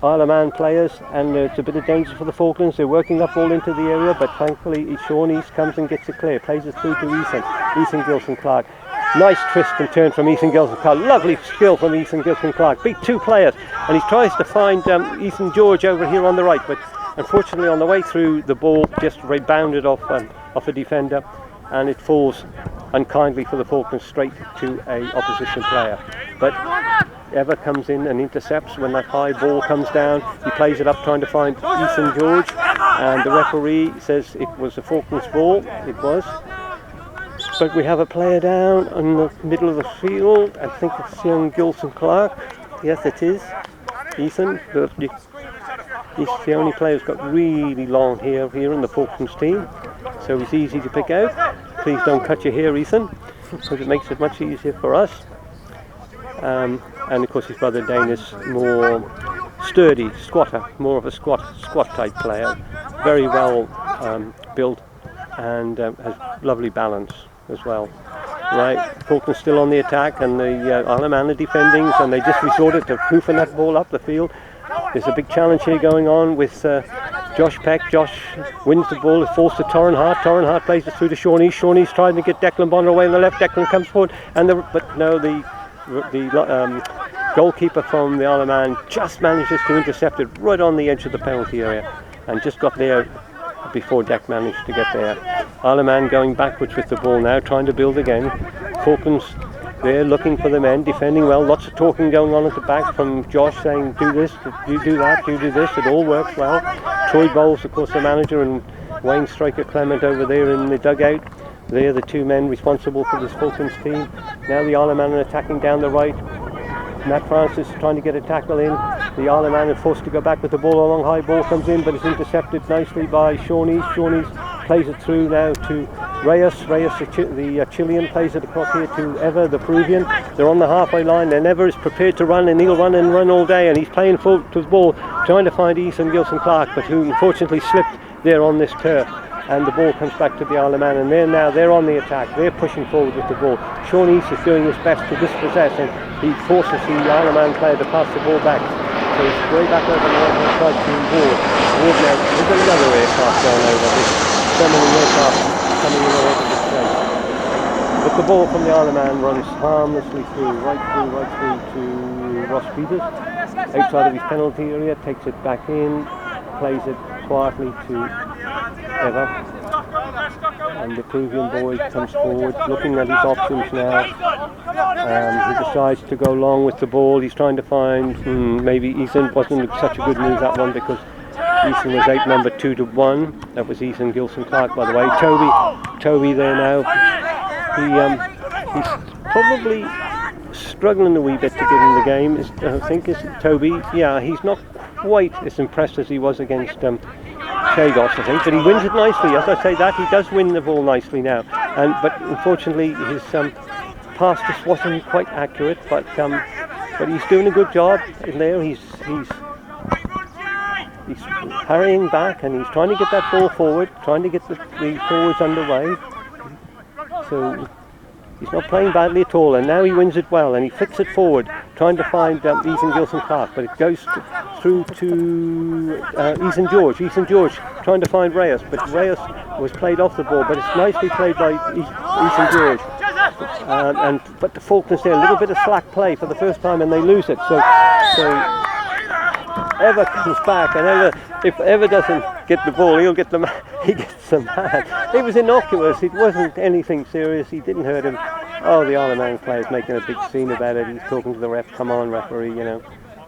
Isle of Man players, and it's a bit of danger for the Falklands. They're working that ball into the area, but thankfully Sean East comes and gets it clear, plays it through to Ethan Gilson Clark. Nice twist and turn from Ethan Gilson Clark. Lovely skill from Ethan Gilson Clark. Beat two players, and he tries to find Ethan George over here on the right, but unfortunately on the way through the ball just rebounded off a defender, and it falls unkindly for the Falklands straight to a opposition player. But Ever comes in and intercepts when that high ball comes down. He plays it up trying to find Ethan George, and the referee says it was a Falklands ball. It was. But we have a player down in the middle of the field. I think it's young Gilson Clark. Yes, it is. Ethan. He's the only player who's got really long hair here in the Falklands team, so he's easy to pick out. Please don't cut your hair, Ethan, because it makes it much easier for us. And of course his brother Dane is more sturdy, squatter, more of a squat type player, very well built, and has lovely balance as well. Right, Falkland's still on the attack, and the Isle of Man are defending, and they just resorted to hoofing that ball up the field. There's a big challenge here going on with Josh Peck. Josh wins the ball, it falls to Torrin Hart. Torrin Hart plays it through to Sean East. Sean East trying to get Declan Bonner away on the left. Declan comes forward, and the goalkeeper from the Isle of Man just manages to intercept it right on the edge of the penalty area and just got there before Deck managed to get there. Isle of Man going backwards with the ball now, trying to build again. Falklands there looking for the men, defending well. Lots of talking going on at the back from Josh saying, do this, you do that, you do this. It all works well. Troy Bowles, of course, the manager, and Wayne Striker Clement over there in the dugout. They're the two men responsible for this Falklands team. Now the Isle of Man are attacking down the right. Matt Francis trying to get a tackle in. The Isle of Man are forced to go back with the ball. A long high ball comes in, but it's intercepted nicely by Sean East. Sean East plays it through now to Reyes. Reyes, the Chilean, plays it across here to Eva, the Peruvian. They're on the halfway line. And Eva is prepared to run, and he'll run and run all day. And he's playing full to the ball, trying to find Ethan Gilson Clark, but who unfortunately slipped there on this turf. And the ball comes back to the Isle of Man, and they're on the attack. They're pushing forward with the ball. Sean East is doing his best to dispossess, and he forces the Isle of Man player to pass the ball back. So it's way back over the right-hand side to Ward. Ward now, there's another aircraft going over. There's so many aircraft coming in all over this place. But the ball from the Isle of Man runs harmlessly through, right through to Ross Peters. Outside of his penalty area, takes it back in, plays it quietly to Eva, and the Peruvian boy comes forward looking at his options now. He decides to go long with the ball. He's trying to find maybe Ethan. Wasn't such a good move, that one, because Ethan was out number 2-1. That was Ethan Gilson Clark, by the way. Toby there now. He's probably struggling a wee bit to get in the game. I think is Toby. Yeah, he's not quite as impressed as he was against Chagos, I think, but he wins it nicely. As I say that, he does win the ball nicely now. But unfortunately, his pass just wasn't quite accurate. But he's doing a good job in there. He's hurrying back, and he's trying to get that ball forward, trying to get the forwards underway. So he's not playing badly at all, and now he wins it well, and he flicks it forward, trying to find Ethan Gilson Clark, but it goes through to Ethan George. Ethan George trying to find Reyes, but Reyes was played off the ball, but it's nicely played by Ethan George. But the Falklands there, a little bit of slack play for the first time, and they lose it. So Eva comes back, and if Eva doesn't get the ball, he gets the man. It was innocuous. It wasn't anything serious. He didn't hurt him. Oh, the Isle of Man player's making a big scene about it. He's talking to the ref. Come on, referee. You know,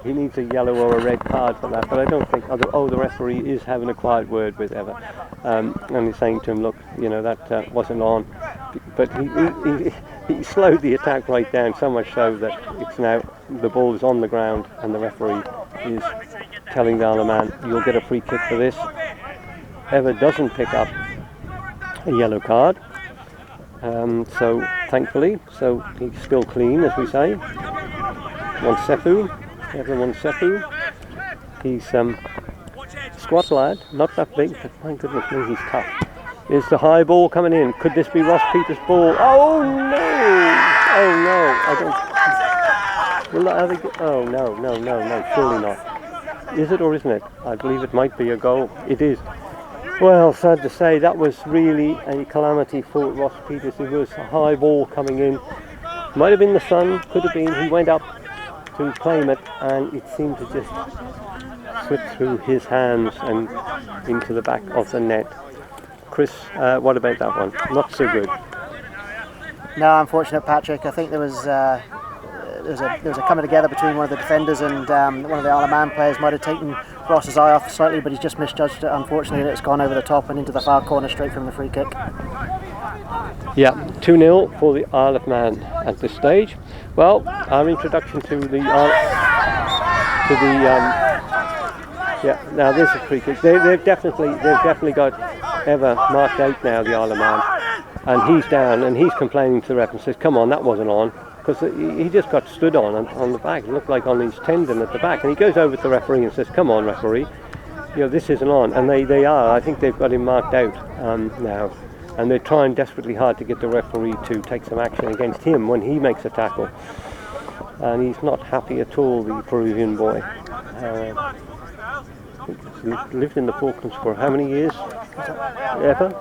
he needs a yellow or a red card for that. But I don't think. Oh, the referee is having a quiet word with Eva, and he's saying to him, look, you know, that wasn't on. But he slowed the attack right down, so much so that it's now the ball is on the ground, and the referee is telling the Isle of Man, you'll get a free kick for this. Eva doesn't pick up a yellow card, so thankfully, so he's still clean, as we say. Eva Monsefu, he's squat lad, not that big, but my goodness me, he's tough. Is the high ball coming in? Could this be Ross Peters' ball? Oh no! I don't. Will that ever get? Oh no! Surely not. Is it or isn't it? I believe it might be a goal. It is. Well, sad to say, that was really a calamity for Ross Peters. It was a high ball coming in. Might have been the sun. Could have been. He went up to claim it, and it seemed to just slip through his hands and into the back of the net. Chris, what about that one? Not so good. No, unfortunate, Patrick. I think there was a coming together between one of the defenders and one of the Isle of Man players. Might have taken Ross's eye off slightly, but he's just misjudged it. Unfortunately, and it's gone over the top and into the far corner straight from the free kick. Yeah, 2-0 for the Isle of Man at this stage. Well, our introduction to the now there's a free kick. They've definitely got Eva marked out now, the Isle of Man, and he's down and he's complaining to the ref and says, come on, that wasn't on, because he just got stood on the back. It looked like on his tendon at the back, and he goes over to the referee and says, come on, referee, you know, this isn't on. And they are. I think they've got him marked out now, and they're trying desperately hard to get the referee to take some action against him when he makes a tackle, and he's not happy at all, the Peruvian boy. Lived in the Falklands for how many years? Ever?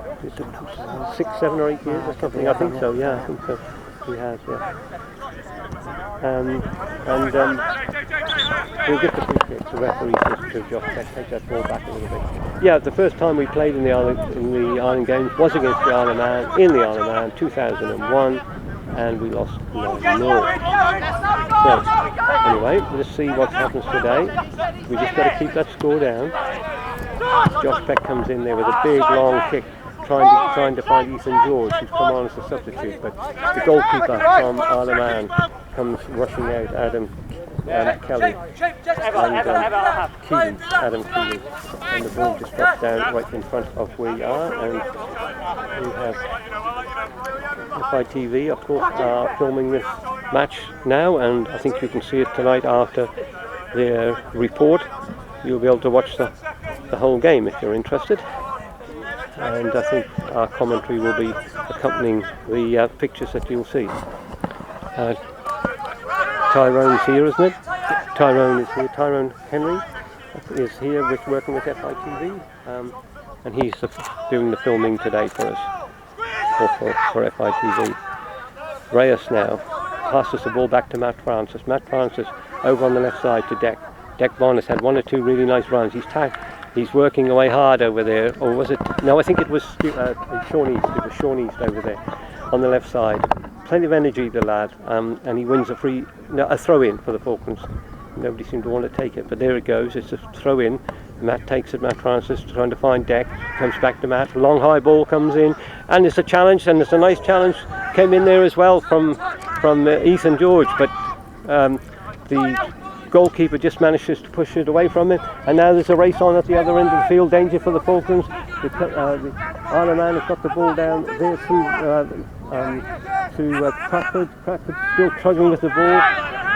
6, 7 or 8 years or something? I think so, yeah, I think so. He has, yeah. We'll get the free kick. The referee says to Josh Peck, take that ball back a little bit. Yeah, the first time we played in the Ireland Games was against the Isle of Man, in the Isle of Man, 2001, and we lost 9-0. So, anyway, let's see what happens today. We just got to keep that score down. Josh Peck comes in there with a big, long kick, trying to find Ethan George, who's come on as a substitute, but the goalkeeper from Isle of Man comes rushing out, Adam Kelly and Adam Keegan, and the ball just drops down right in front of where we are, and we have FITV, of course, filming this match now, and I think you can see it tonight after their report. You'll be able to watch the whole game if you're interested, and I think our commentary will be accompanying the pictures that you'll see. Tyrone's here, isn't it? Tyrone is here. Tyrone Henry is here working with FITV, and he's doing the filming today for us, for FITV. Reyes now passes the ball back to Matt Francis. Matt Francis over on the left side to Dec. Dec Von has had 1 or 2 really nice runs. He's working away hard over there, or was it? No, I think it was Sean East. It was Sean East over there on the left side. Plenty of energy, the lad, and he wins a throw-in for the Falklands. Nobody seemed to want to take it, but there it goes. It's a throw-in. Matt takes it. Matt Francis trying to find Dec. Comes back to Matt. Long high ball comes in, and it's a challenge, and it's a nice challenge. Came in there as well from Ethan George, but the goalkeeper just manages to push it away from him, and now there's a race on at the other end of the field. Danger for the Falklands. The Isle of Man has got the ball down there to Crackford. Crackford still struggling with the ball,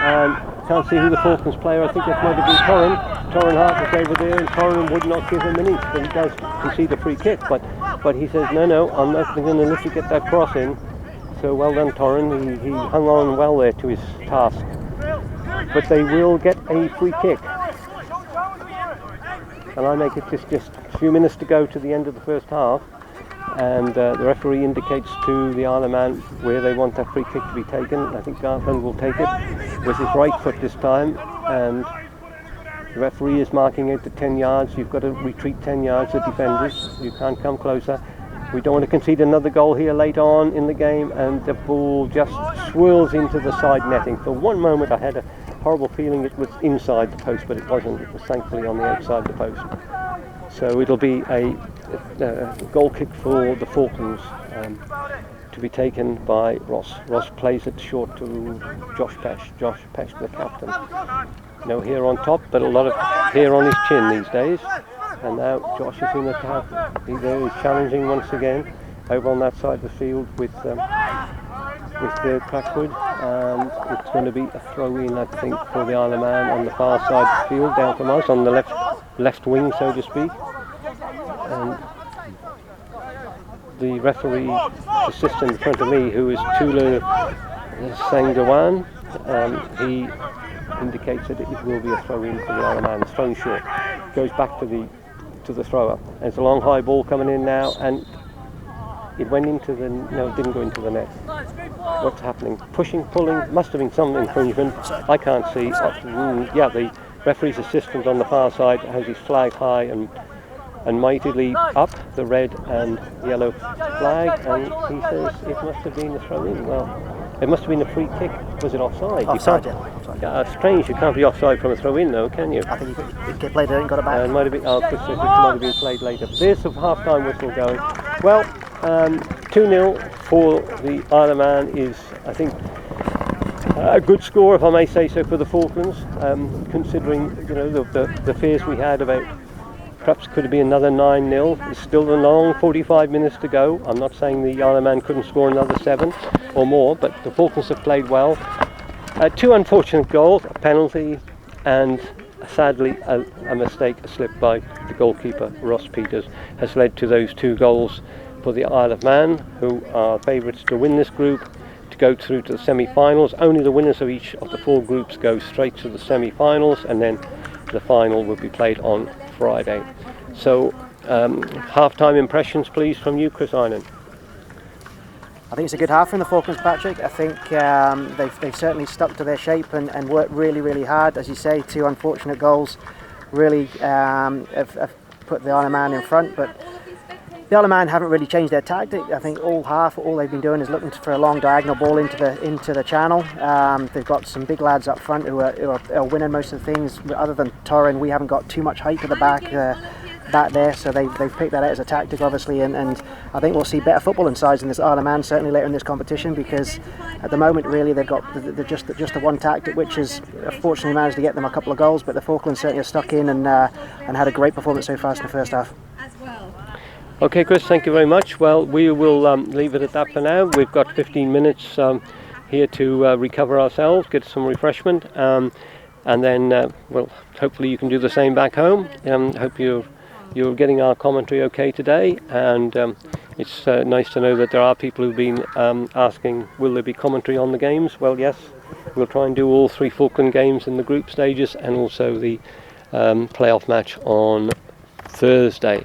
and can't see who the Falklands player. I think that might have been Torrin. Torrin Hart was over there, and Torrin would not give him an inch, but he does concede a free kick. But he says, no, I'm not going to let you get that cross in. So well done, Torrin. He hung on well there to his task. But they will get a free kick. And I make it just a few minutes to go to the end of the first half, and the referee indicates to the Isle of Man where they want that free kick to be taken. I think Garland will take it with his right foot this time, and the referee is marking it at 10 yards. You've got to retreat 10 yards, the defenders. You can't come closer. We don't want to concede another goal here late on in the game, and the ball just swirls into the side netting. For one moment I had a horrible feeling it was inside the post, but it wasn't. It was thankfully on the outside the post. So it'll be a goal kick for the Falklands to be taken by Ross. Ross plays it short to Josh Pesh. Josh Pesh, the captain. No hair on top, but a lot of hair on his chin these days. And now Josh is in attack. He's challenging once again over on that side of the field with Crackwood, and it's going to be a throw-in, I think, for the Isle of Man on the far side of the field, down from us on the left wing, so to speak. And the referee assistant in front of me, who is Tula Sangdawan, he indicates that it will be a throw-in for the Isle of Man. It's thrown short, goes back to the thrower. There's a long high ball coming in now, and it went into the, no, it didn't go into the net. What's happening? Pushing, pulling, must have been some infringement. I can't see. Yeah, the referee's assistant on the far side has his flag high and mightily up, the red and yellow flag, and he says it must have been a throw-in. Well, it must have been a free kick. Was it offside? Offside, yeah. Offside. Strange, you can't be offside from a throw-in though, can you? I think it get played and got it back. It might have been, it might have been played later. There's the half-time whistle going. Well, 2-0 for the Isle of Man is, I think, a good score, if I may say so, for the Falklands, considering the fears we had about perhaps could it be another 9-0. It's still a long 45 minutes to go. I'm not saying the Isle of Man couldn't score another 7 or more, but the Falklands have played well. 2 unfortunate goals, a penalty, and sadly a mistake, a slip by the goalkeeper, Ross Peters, has led to those 2 goals for the Isle of Man, who are favourites to win this group, to go through to the semi-finals. Only the winners of each of the 4 groups go straight to the semi-finals, and then the final will be played on Friday. So half-time impressions please from you, Chris Einan. I think it's a good half from the Falklands, Patrick. I think they've certainly stuck to their shape and worked really, really hard. As you say, 2 unfortunate goals really have put the Isle of Man in front, but the Isle of Man haven't really changed their tactic. I think all they've been doing is looking for a long diagonal ball into the channel. They've got some big lads up front who are winning most of the things. Other than Torrin, we haven't got too much height at the back there, so they've picked that out as a tactic, obviously, and I think we'll see better football in sides in this Isle of Man certainly later in this competition, because at the moment really they've got just the one tactic, which has fortunately managed to get them a couple of goals, but the Falklands certainly are stuck in and had a great performance so far in the first half. Okay, Chris, thank you very much. Well, we will leave it at that for now. We've got 15 minutes here to recover ourselves, get some refreshment, and then well, hopefully you can do the same back home. Hope you're getting our commentary okay today, and it's nice to know that there are people who've been asking, will there be commentary on the games? Well, yes, we'll try and do all 3 Falkland games in the group stages, and also the playoff match on Thursday.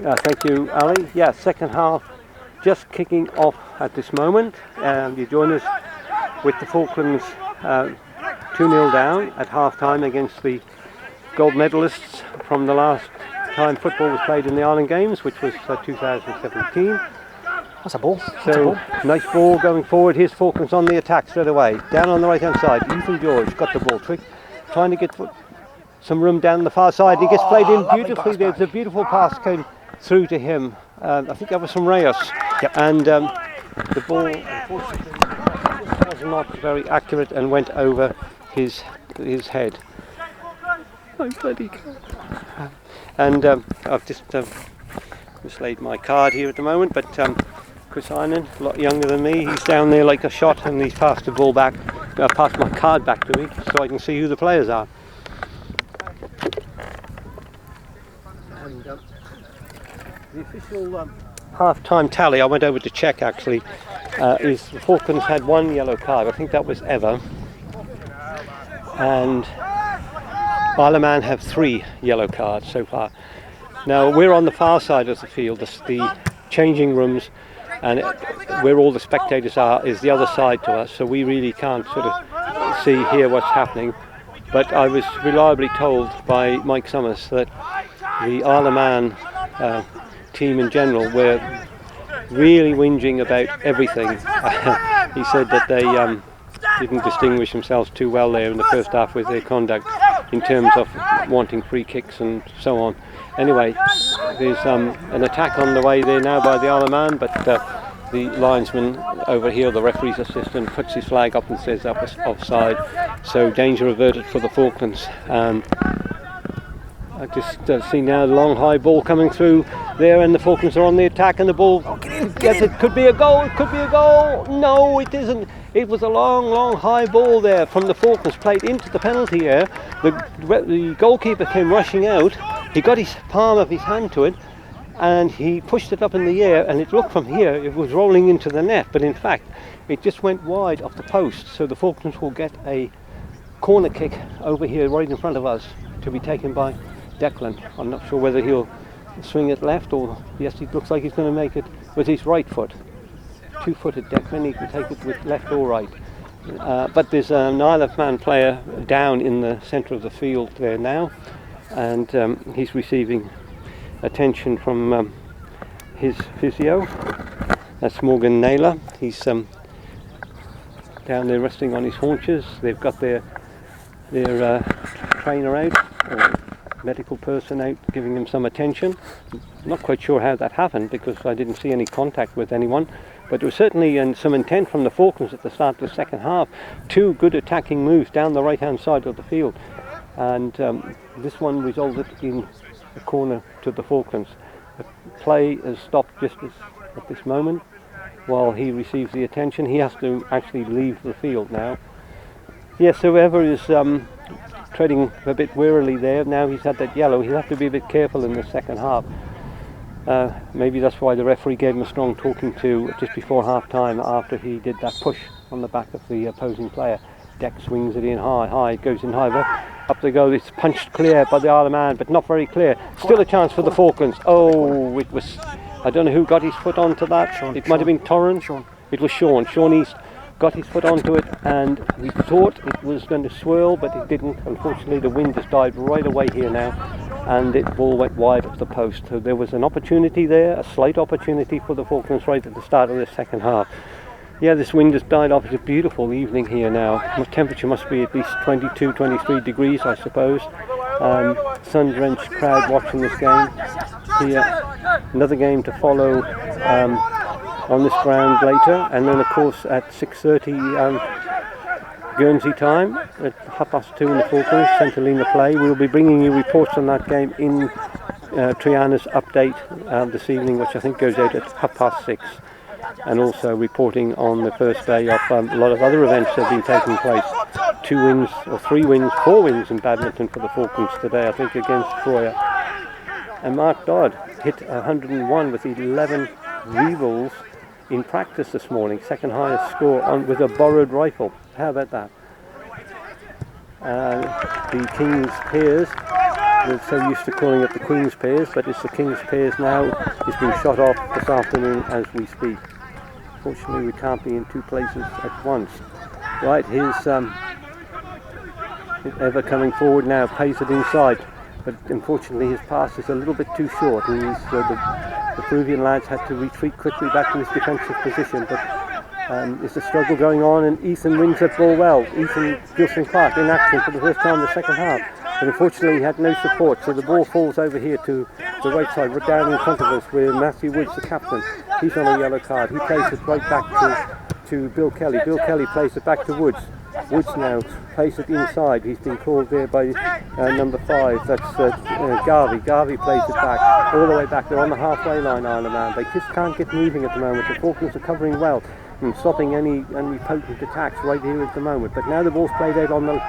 Thank you, Ali. Yeah, second half just kicking off at this moment. You join us with the Falklands 2-0 down at half-time against the gold medalists from the last time football was played in the Island Games, which was 2017. That's a ball. So, nice ball going forward. Here's Falklands on the attack straight away. Down on the right-hand side, Ethan George got the ball. Trick, trying to get some room down the far side. He gets played in beautifully. There's a beautiful pass came through to him. I think that was from Reyes. Yep. And the ball, unfortunately, was not very accurate and went over his head. Oh, bloody God. And I've just mislaid my card here at the moment, but Chris Inan, a lot younger than me, he's down there like a shot, and he's passed the ball back, passed my card back to me so I can see who the players are. And the official half-time tally, I went over to check actually, is the Falklands had 1 yellow card. I think that was Eva, and Isle of Man have 3 yellow cards so far. Now we're on the far side of the field, the changing rooms, and where all the spectators are is the other side to us, so we really can't sort of hear what's happening. But I was reliably told by Mike Summers that the Isle of Man team in general were really whinging about everything. He said that they didn't distinguish themselves too well there in the first half with their conduct in terms of wanting free kicks and so on. Anyway, there's an attack on the way there now by the Isle of Man, but the linesman over here, the referee's assistant, puts his flag up and says that was offside, so danger averted for the Falklands. I just see now the long high ball coming through there, and the Falklands are on the attack, and the ball, yes, it could be a goal, it could be a goal. No, it isn't. It was a long high ball there from the Falklands, played into the penalty area. The goalkeeper came rushing out. He got his palm of his hand to it, and he pushed it up in the air, and it looked from here, it was rolling into the net, but in fact it just went wide off the post. So the Falklands will get a corner kick over here right in front of us to be taken by Declan. I'm not sure whether he'll swing it left, or yes, it looks like he's going to make it with his right foot. Two-footed Declan, he can take it with left or right. But there's an Isle of Man player down in the centre of the field there now, and he's receiving attention from his physio. That's Morgan Naylor. He's down there resting on his haunches. They've got their trainer out, or medical person out, giving him some attention. I'm not quite sure how that happened because I didn't see any contact with anyone, but there was certainly some intent from the Falklands at the start of the second half. 2 good attacking moves down the right hand side of the field, and this one resulted in a corner to the Falklands. The play has stopped just at this moment while he receives the attention. He has to actually leave the field now. Yes, whoever is treading a bit warily there, now he's had that yellow, he'll have to be a bit careful in the second half. Maybe that's why the referee gave him a strong talking to just before half time, after he did that push on the back of the opposing player. Deck swings it in high, it goes in high, up they go. It's punched clear by the Isle of Man, but not very clear. Still a chance for the Falklands. Oh, it was, I don't know who got his foot onto that. It might have been Torrance. It was Sean East got his foot onto it, and we thought it was going to swirl, but it didn't. Unfortunately, the wind just died right away here now, and it ball went wide of the post. So there was an opportunity there, a slight opportunity for the Falklands right at the start of the second half. Yeah, this wind has died off. It's a beautiful evening here now. The temperature must be at least 22, 23 degrees, I suppose. Sun-drenched crowd watching this game. Here, another game to follow on this ground later, and then of course at 6:30 Guernsey time, at 2:30 in the Falklands, St Helena play. We'll be bringing you reports on that game in Triana's update this evening, which I think goes out at 6:30. And also reporting on the first day of a lot of other events that have been taking place. 2 wins, or 3 wins, 4 wins in badminton for the Falklands today, I think, against Troya. And Mark Dodd hit 101 with 11 re-rolls in practice this morning, second highest score with a borrowed rifle. How about that? The King's Peers we're so used to calling it the Queen's Pairs, but it's the King's Pairs now. It's been shot off this afternoon as we speak. Fortunately, we can't be in two places at once. Right, here's Ever coming forward now, plays it inside, but unfortunately his pass is a little bit too short. The Peruvian lads had to retreat quickly back to his defensive position, but there's a struggle going on, and Ethan wins that ball well. Ethan Gilson-Clark in action for the first time in the second half, but unfortunately he had no support, so the ball falls over here to the right side, right down in front of us, where Matthew Woods, the captain, he's on a yellow card. He plays it right back to Bill Kelly. Bill Kelly plays it back to Woods. Woods now plays it inside. He's been called there by number 5. That's Garvey. Garvey plays it back, all the way back. They're on the halfway line, Isle of Man. They just can't get moving at the moment. The Falklands are covering well and stopping any potent attacks right here at the moment. But now the ball's played out on the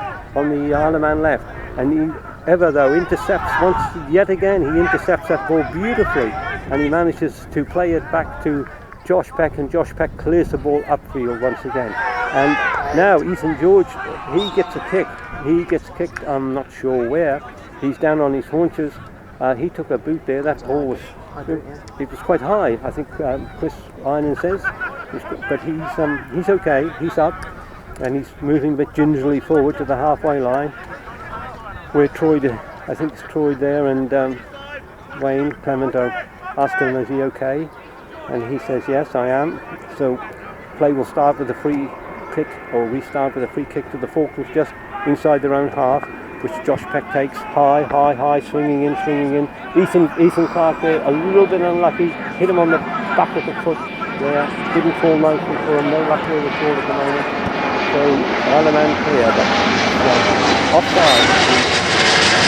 Isle of Man left, and Ever though intercepts once yet again. He intercepts that ball beautifully, and he manages to play it back to Josh Peck, and Josh Peck clears the ball upfield once again. And now Ethan George, he gets a kick. He gets kicked, I'm not sure where. He's down on his haunches. He took a boot there. That ball was, it was quite high, I think Chris Iron says. But he's okay. He's up, and he's moving a bit gingerly forward to the halfway line, where Troy, I think it's Troy there, and Wayne Clement are asking him, is he okay? And he says, yes, I am. So play will start with a free kick, or restart with a free kick to the Falklands just inside their own half, which Josh Peck takes high, swinging in. Ethan Clark there, a little bit unlucky, hit him on the back of the foot there, didn't fall nicely for him, no luck with the ball at the moment. So Isle of Man clear, but offside.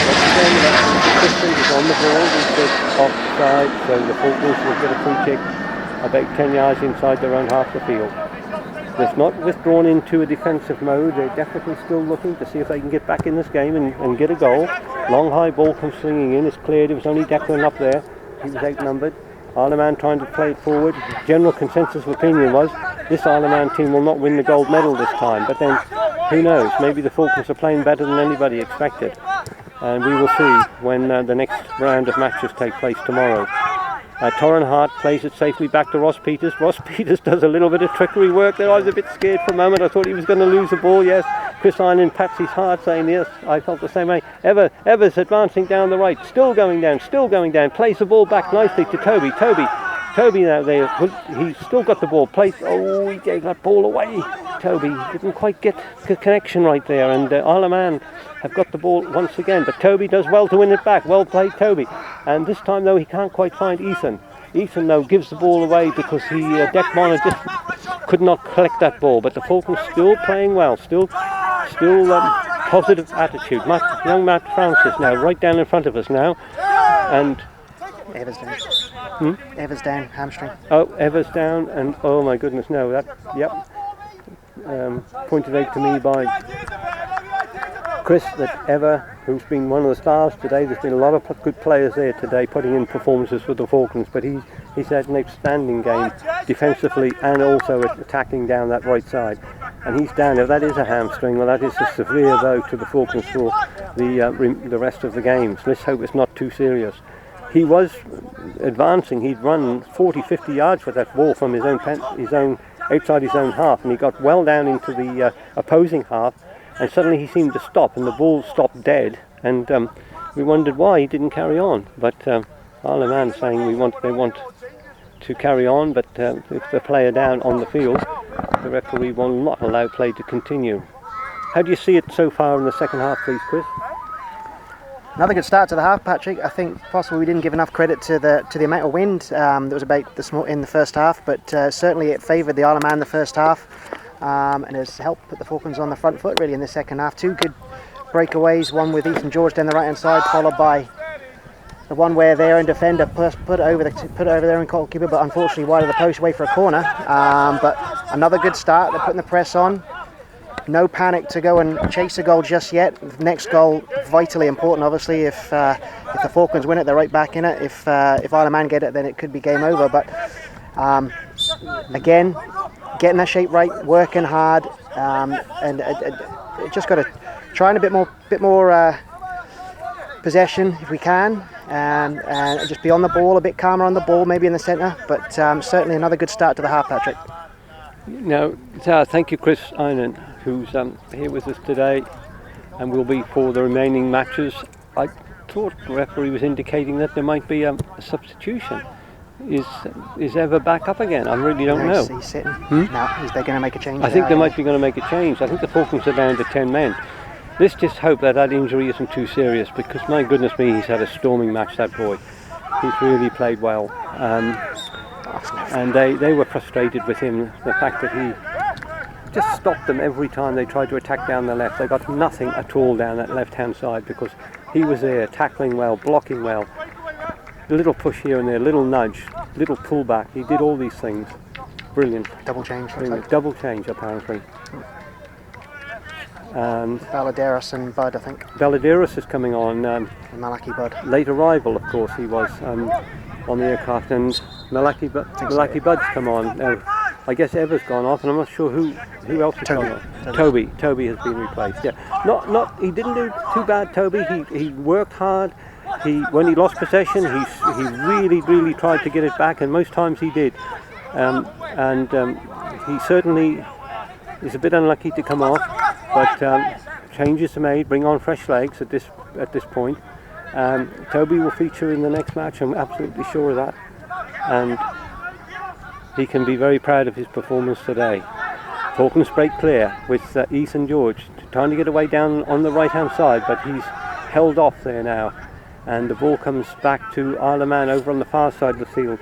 Once again, the is on the ball, he said offside, so the Falklands will get a free kick about 10 yards inside their own half the field. They've not withdrawn into a defensive mode. They're definitely still looking to see if they can get back in this game and get a goal. Long high ball comes swinging in, it's cleared. It was only Declan up there, he was outnumbered. Isle of Man trying to play it forward. General consensus of opinion was this Isle of Man team will not win the gold medal this time, but then who knows, maybe the Falklands are playing better than anybody expected, and we will see when the next round of matches take place tomorrow. Torren Hart plays it safely back to Ross Peters. Ross Peters does a little bit of trickery work there. I was a bit scared for a moment. I thought he was going to lose the ball. Yes, Chris Iron pats his heart saying yes, I felt the same way. Evers advancing down the right, still going down, plays the ball back nicely to Toby now there, he's still got the ball, he gave that ball away. Toby didn't quite get the connection right there, and Isle of Man have got the ball once again, but Toby does well to win it back. Well played, Toby. And this time though he can't quite find Ethan. Ethan though gives the ball away because Deck Bonner just could not collect that ball, but the Falklands still playing well, still positive attitude. Young Matt Francis now right down in front of us now, and Evers down. Evers down, hamstring. Oh, Evers down, and oh my goodness, no, pointed out to me by Chris that Ever, who's been one of the stars today, there's been a lot of good players there today putting in performances for the Falklands, but he's had an outstanding game defensively and also attacking down that right side. And he's down. Now that is a hamstring. Well, that is a severe blow to the Falklands for the rest of the games. Let's hope it's not too serious. He was advancing. He'd run 40-50 yards with that ball from his own outside his own half, and he got well down into the opposing half, and suddenly he seemed to stop, and the ball stopped dead, and we wondered why he didn't carry on. But Isle of Man saying they want to carry on, but if the player down on the field, the referee will not allow play to continue. How do you see it so far in the second half, please, Chris? Another good start to the half, Patrick. I think possibly we didn't give enough credit to the amount of wind that was about in the first half, but certainly it favoured the Isle of Man in the first half, and has helped put the Falklands on the front foot really in the second half. Two good breakaways, one with Ethan George down the right hand side, followed by the one where their own defender put it over their own goalkeeper, but unfortunately wide of the post, away for a corner. But another good start. They're putting the press on. No panic to go and chase a goal just yet. The next goal vitally important, obviously. If the Falklands win it, they're right back in it. If Isle of Man get it, then it could be game over. But again, getting that shape right, working hard, and just got to try and a bit more possession if we can, and just be on the ball, a bit calmer on the ball, maybe in the centre. But certainly another good start to the half, Patrick. Now, thank you, Chris Einan, who's here with us today, and will be for the remaining matches. I thought the referee was indicating that there might be a substitution. Is Ever back up again? I really don't know. He's sitting. Now, is they going to make a change? I think they might be going to make a change. I think the Falklands are down to 10 men. Let's just hope that injury isn't too serious, because my goodness me, he's had a storming match, that boy. He's really played well. And they were frustrated with him, the fact that he just stopped them every time they tried to attack down the left. They got nothing at all down that left-hand side, because he was there, tackling well, blocking well. A little push here and there, little nudge, little pullback. He did all these things. Brilliant. Double change. Brilliant. Double change, apparently. Baladeros and Bud, I think. Baladeros is coming on. Malaki Bud. Late arrival, of course, he was on the aircraft, and Malaki Bud's come on. I guess Ever's gone off, and I'm not sure who else has gone on. Toby has been replaced. Yeah, he didn't do too bad. Toby, he worked hard. When he lost possession, he really tried to get it back, and most times he did. He certainly is a bit unlucky to come off, but changes are made. Bring on fresh legs at this point. Toby will feature in the next match. I'm absolutely sure of that, and he can be very proud of his performance today. Falklands break clear with Ethan George trying to get away down on the right hand side, but he's held off there now, and the ball comes back to Isle of Man over on the far side of the field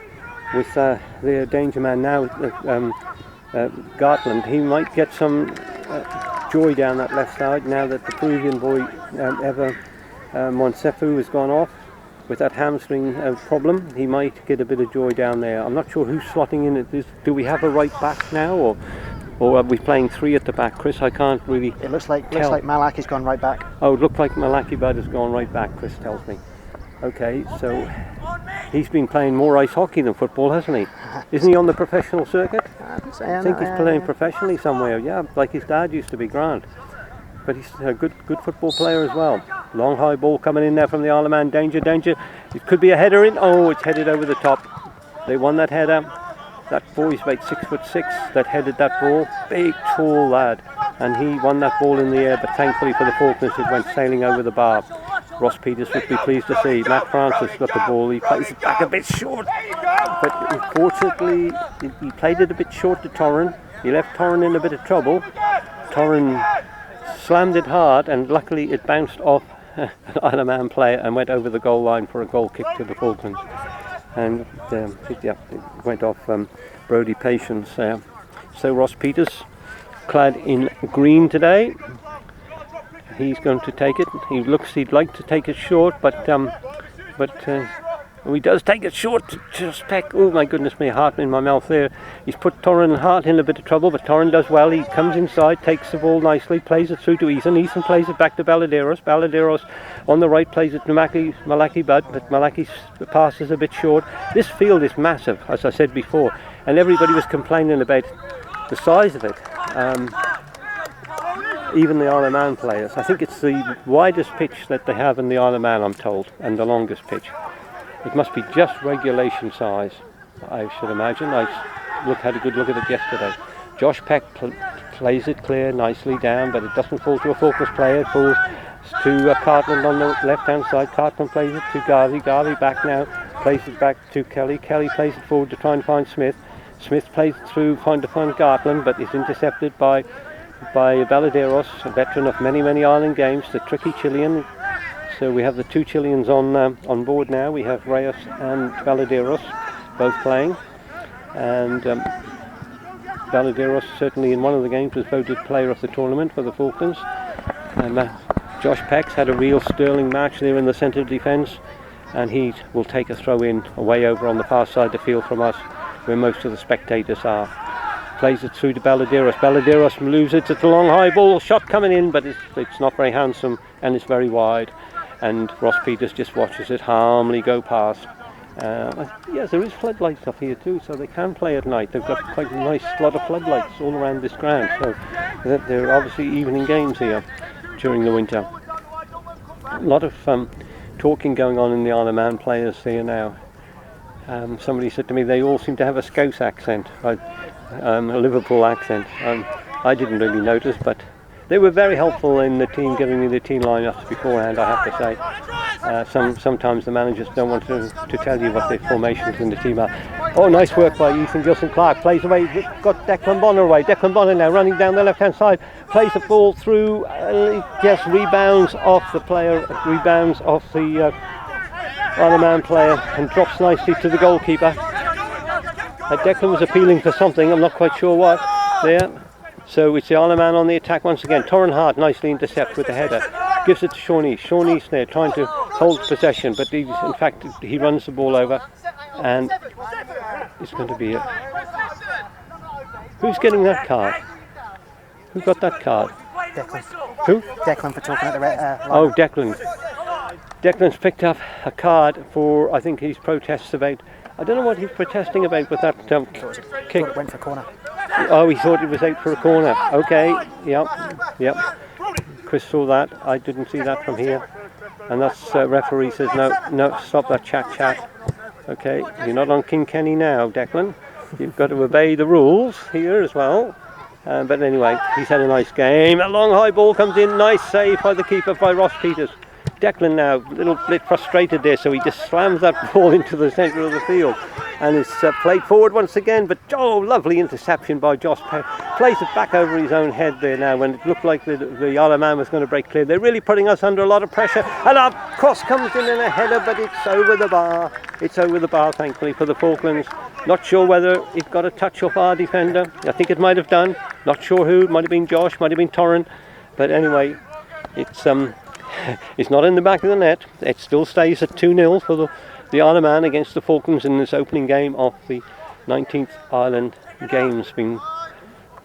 with their danger man now, Gartland. He might get some joy down that left side now that the Peruvian boy Ever Monsefu has gone off with that hamstring problem. He might get a bit of joy down there. I'm not sure who's slotting in at this. Do we have a right back now, or are we playing three at the back, Chris? I can't really. It looks like Malaki's gone right back. Oh, it looked like Malaki Bud has gone right back, Chris tells me. Okay, so he's been playing more ice hockey than football, hasn't he? Isn't he on the professional circuit? I think he's playing professionally somewhere. Yeah, like his dad used to be, Grant. But he's a good football player as well. Long high ball coming in there from the Isle of Man. Danger. It could be a header in. Oh, it's headed over the top. They won that header. That boy's about 6'6" that headed that ball. Big, tall lad. And he won that ball in the air, but thankfully for the Falklands it went sailing over the bar. Ross Peters would be pleased to see. Matt Francis got the ball. He plays it back a bit short. But unfortunately, he played it a bit short to Torrin. He left Torrin in a bit of trouble. Torrin slammed it hard, and luckily it bounced off an Isle of Man player and went over the goal line for a goal kick to the Falklands. And it went off Brodie Patience. So Ross Peters, clad in green today, he's going to take it. He'd like to take it short, but he does take it short. Just peck. Oh my goodness me, heart in my mouth there. He's put Torrin Hart in a bit of trouble, but Torrin does well. He comes inside, takes the ball nicely, plays it through to Ethan. Ethan plays it back to Baladeros. Baladeros on the right plays it to Malaki Bud, but Malaki's pass is a bit short. This field is massive, as I said before, and everybody was complaining about the size of it. Even the Isle of Man players. I think it's the widest pitch that they have in the Isle of Man, I'm told, and the longest pitch. It must be just regulation size, I should imagine. I had a good look at it yesterday. Josh Peck plays it clear nicely down, but it doesn't fall to a Falklands player. It falls to Cartland on the left-hand side. Cartland plays it to Garvey. Garvey back now, plays it back to Kelly. Kelly plays it forward to try and find Smith. Smith plays it through, trying to find Gartland, but is intercepted by Baladeros, a veteran of many island games, the tricky Chilean. So we have the two Chileans on board now. We have Reyes and Baladeros both playing, and Baladeros certainly in one of the games was voted player of the tournament for the Falklands. And Josh Peck's had a real sterling match there in the centre of defence, and he will take a throw in away over on the far side of the field from us, where most of the spectators are. Plays it through to Baladeros. Baladeros moves it. It's a long high ball shot coming in, but it's not very handsome and it's very wide. And Ross Peters just watches it calmly go past. Yes, there is floodlights up here too, so they can play at night. They've got quite a nice lot of floodlights all around this ground, so they're obviously evening games here during the winter. A lot of talking going on in the Isle of Man players here now. Somebody said to me they all seem to have a Scouse accent, a Liverpool accent. I didn't really notice, but they were very helpful in the team, giving me the team lineups beforehand, I have to say. Sometimes the managers don't want to tell you what the formations in the team are. Oh, nice work by Ethan Gilson-Clark. Plays away, got Declan Bonner away. Declan Bonner now running down the left-hand side. Plays the ball through, rebounds off the player, rebounds off the Isle of Man player, and drops nicely to the goalkeeper. Declan was appealing for something, I'm not quite sure what, there. So it's the Isle of Man on the attack once again. Torrin Hart nicely intercepts with the header. Gives it to Sean East. Sean East there trying to hold possession, but in fact he runs the ball over, and it's going to be a... Who's getting that card? Who got that card? Declan. Who? Declan for talking at the line. Oh, Declan. Declan's picked up a card for, I think, his protests about... I don't know what he's protesting about with that kick. It went for a corner. Oh, he thought it was out for a corner. Okay, yep. Chris saw that. I didn't see that from here. And that's referee says, no, stop that chat. Okay, you're not on King Kenny now, Declan. You've got to obey the rules here as well. But anyway, he's had a nice game. A long high ball comes in. Nice save by the keeper, by Ross Peters. Declan now, a little bit frustrated there, so he just slams that ball into the centre of the field. And it's played forward once again, but lovely interception by Josh Peck. Plays it back over his own head there now when it looked like the Isle of Man was going to break clear. They're really putting us under a lot of pressure. And a cross comes in and a header, but it's over the bar. It's over the bar, thankfully, for the Falklands. Not sure whether it got a touch off our defender. I think it might have done. Not sure who. Might have been Josh, might have been Torrin. But anyway, it's not in the back of the net. It still stays at 2-0 for the Isle of Man against the Falklands in this opening game of the 19th Ireland Games, being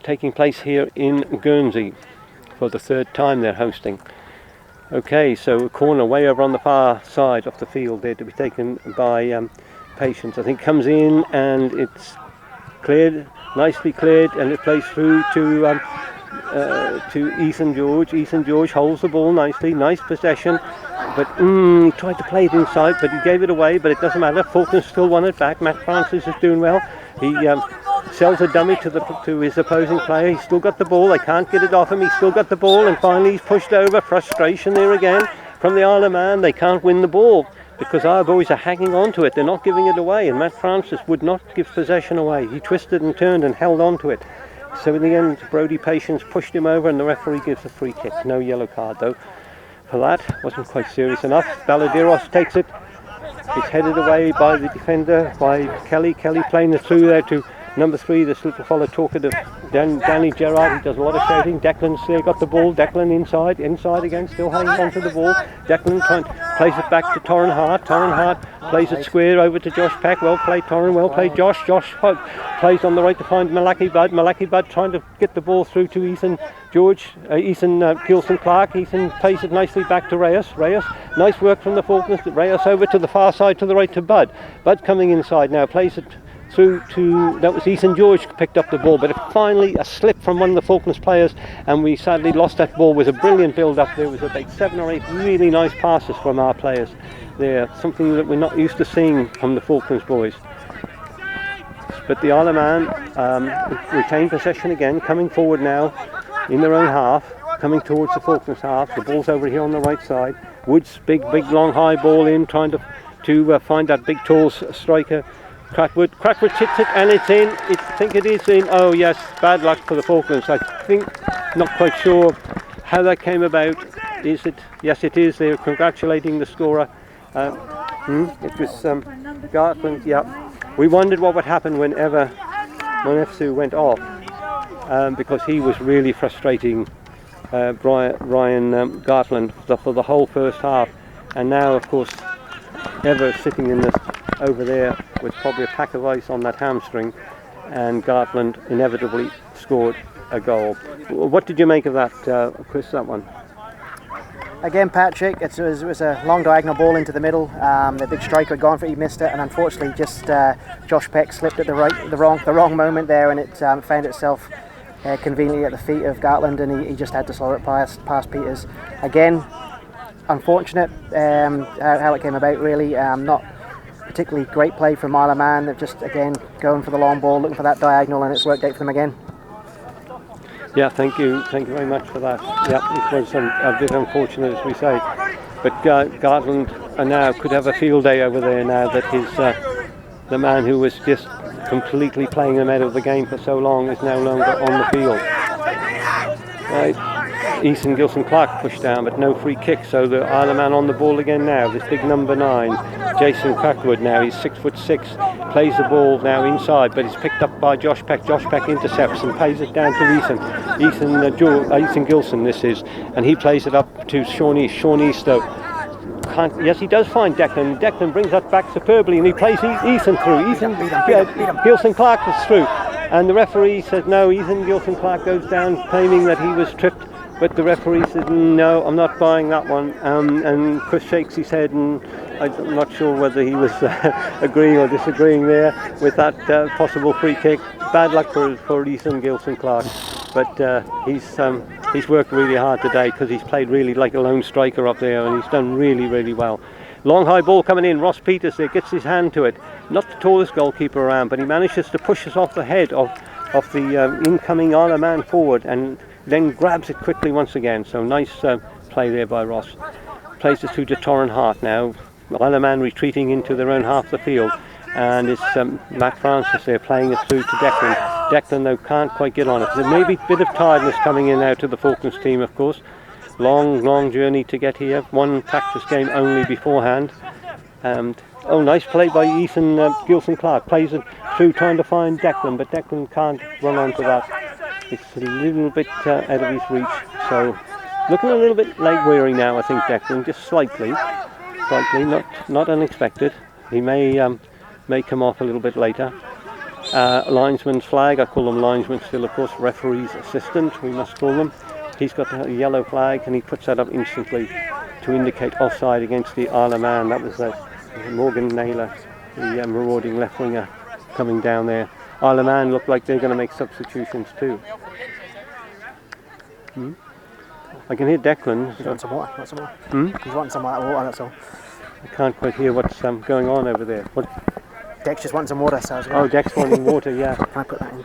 taking place here in Guernsey for the third time they're hosting. Okay, so a corner way over on the far side of the field there to be taken by Patience. I think comes in and it's cleared, nicely cleared, and it plays through to Ethan George. Ethan George holds the ball nicely, nice possession, but he tried to play it inside, but he gave it away, but it doesn't matter. Falklands still won it back. Matt Francis is doing well. He sells a dummy to his opposing player. He's still got the ball. They can't get it off him. He's still got the ball, and finally he's pushed over. Frustration there again from the Isle of Man. They can't win the ball because our boys are hanging on to it. They're not giving it away, and Matt Francis would not give possession away. He twisted and turned and held on to it. So in the end, Brodie Patience pushed him over, and the referee gives a free kick. No yellow card though for that. Wasn't quite serious enough. Balladiros takes it. It's headed away by the defender, by Kelly. Kelly playing it through there to number 3, this little fella talkative, Danny Gerrard. He does a lot of shouting. Declan's there, got the ball. Declan inside again, still hanging on to the ball. Declan plays it back to Torrin Hart. Torrin Hart plays it square over to Josh Peck. Well played, Torrin. Well played, Josh. Josh plays on the right to find Malachi Budd. Malachi Budd trying to get the ball through to Ethan George. Ethan Gilson-Clark. Ethan plays it nicely back to Reyes. Nice work from the Falklands. Reyes over to the far side to the right to Budd. Budd coming inside now. Plays it through to, that was Ethan George picked up the ball, but finally a slip from one of the Falklands players, and we sadly lost that ball. With a brilliant build up. There was about 7 or 8 really nice passes from our players there, something that we're not used to seeing from the Falklands boys. But the Isle of Man retain possession again, coming forward now in their own half, coming towards the Falklands half. The ball's over here on the right side. Woods, big long high ball in, trying to find that big tall striker. Crackwood hits it, and it's in. I think it is in. Oh yes, bad luck for the Falklands. I think, not quite sure how that came about. Is it? Yes, it is. They're congratulating the scorer. It was Gartland. Yeah, we wondered what would happen whenever Monefsu went off, because he was really frustrating Ryan Gartland for the whole first half, and now of course Ever sitting in this over there with probably a pack of ice on that hamstring, and Gartland inevitably scored a goal. What did you make of that, Chris, that one? Again, Patrick, it was a long diagonal ball into the middle. The big striker had gone for it, he missed it, and unfortunately just Josh Peck slipped at the wrong moment there, and it found itself conveniently at the feet of Gartland, and he just had to slow it past Peters. Again, unfortunate how it came about, really. Not particularly great play from Isle of Man. They're just, again, going for the long ball, looking for that diagonal, and it's worked out for them again. Yeah, thank you very much for that. Yeah, it was a bit unfortunate, as we say. But Gartland now could have a field day over there now that the man who was just completely playing them out of the game for so long is no longer on the field. Right. Ethan Gilson Clark pushed down, but no free kick, so the Isle of Man on the ball again now. This big number 9, Jason Crackwood now, he's 6'6", plays the ball now inside, but it's picked up by Josh Peck. Josh Peck intercepts and plays it down to Ethan Gilson, this is, and he plays it up to Sean East. Sean East, though, yes, he does find Declan. Declan brings that back superbly, and he plays Ethan through. Gilson Clark is through, and the referee says no. Ethan Gilson Clark goes down, claiming that he was tripped. But the referee said, no, I'm not buying that one. And Chris shakes his head, and I'm not sure whether he was agreeing or disagreeing there with that possible free kick. Bad luck for Ethan Gilson Clark. But he's worked really hard today, because he's played really like a lone striker up there, and he's done really, really well. Long high ball coming in. Ross Peters there gets his hand to it. Not the tallest goalkeeper around, but he manages to push us off the head of the incoming Isle of Man forward, and then grabs it quickly once again. So nice play there by Ross. Plays it through to Torren Hart now. Isle of Man retreating into their own half of the field, and it's Matt Francis there playing it through to Declan. Declan, though, can't quite get on it. There may be a bit of tiredness coming in now to the Falklands team, of course. Long journey to get here. One practice game only beforehand. And nice play by Ethan Gilson Clark. Plays it through, trying to find Declan, but Declan can't run onto that. It's a little bit out of his reach, so looking a little bit leg weary now, I think, Declan, just slightly, not unexpected. He may come off a little bit later. Linesman's flag, I call them linesmen still, of course, referee's assistant, we must call them. He's got a yellow flag, and he puts that up instantly to indicate offside against the Isle of Man. That was Morgan Naylor, the marauding left winger, coming down there. Isle of Man look like they're going to make substitutions too. I can hear Declan. He's wanting some water. Want some more? He's wanting some water, that's all. I can't quite hear what's going on over there. Dex just wants some water, so Dex wanting water, yeah. Can I put that in?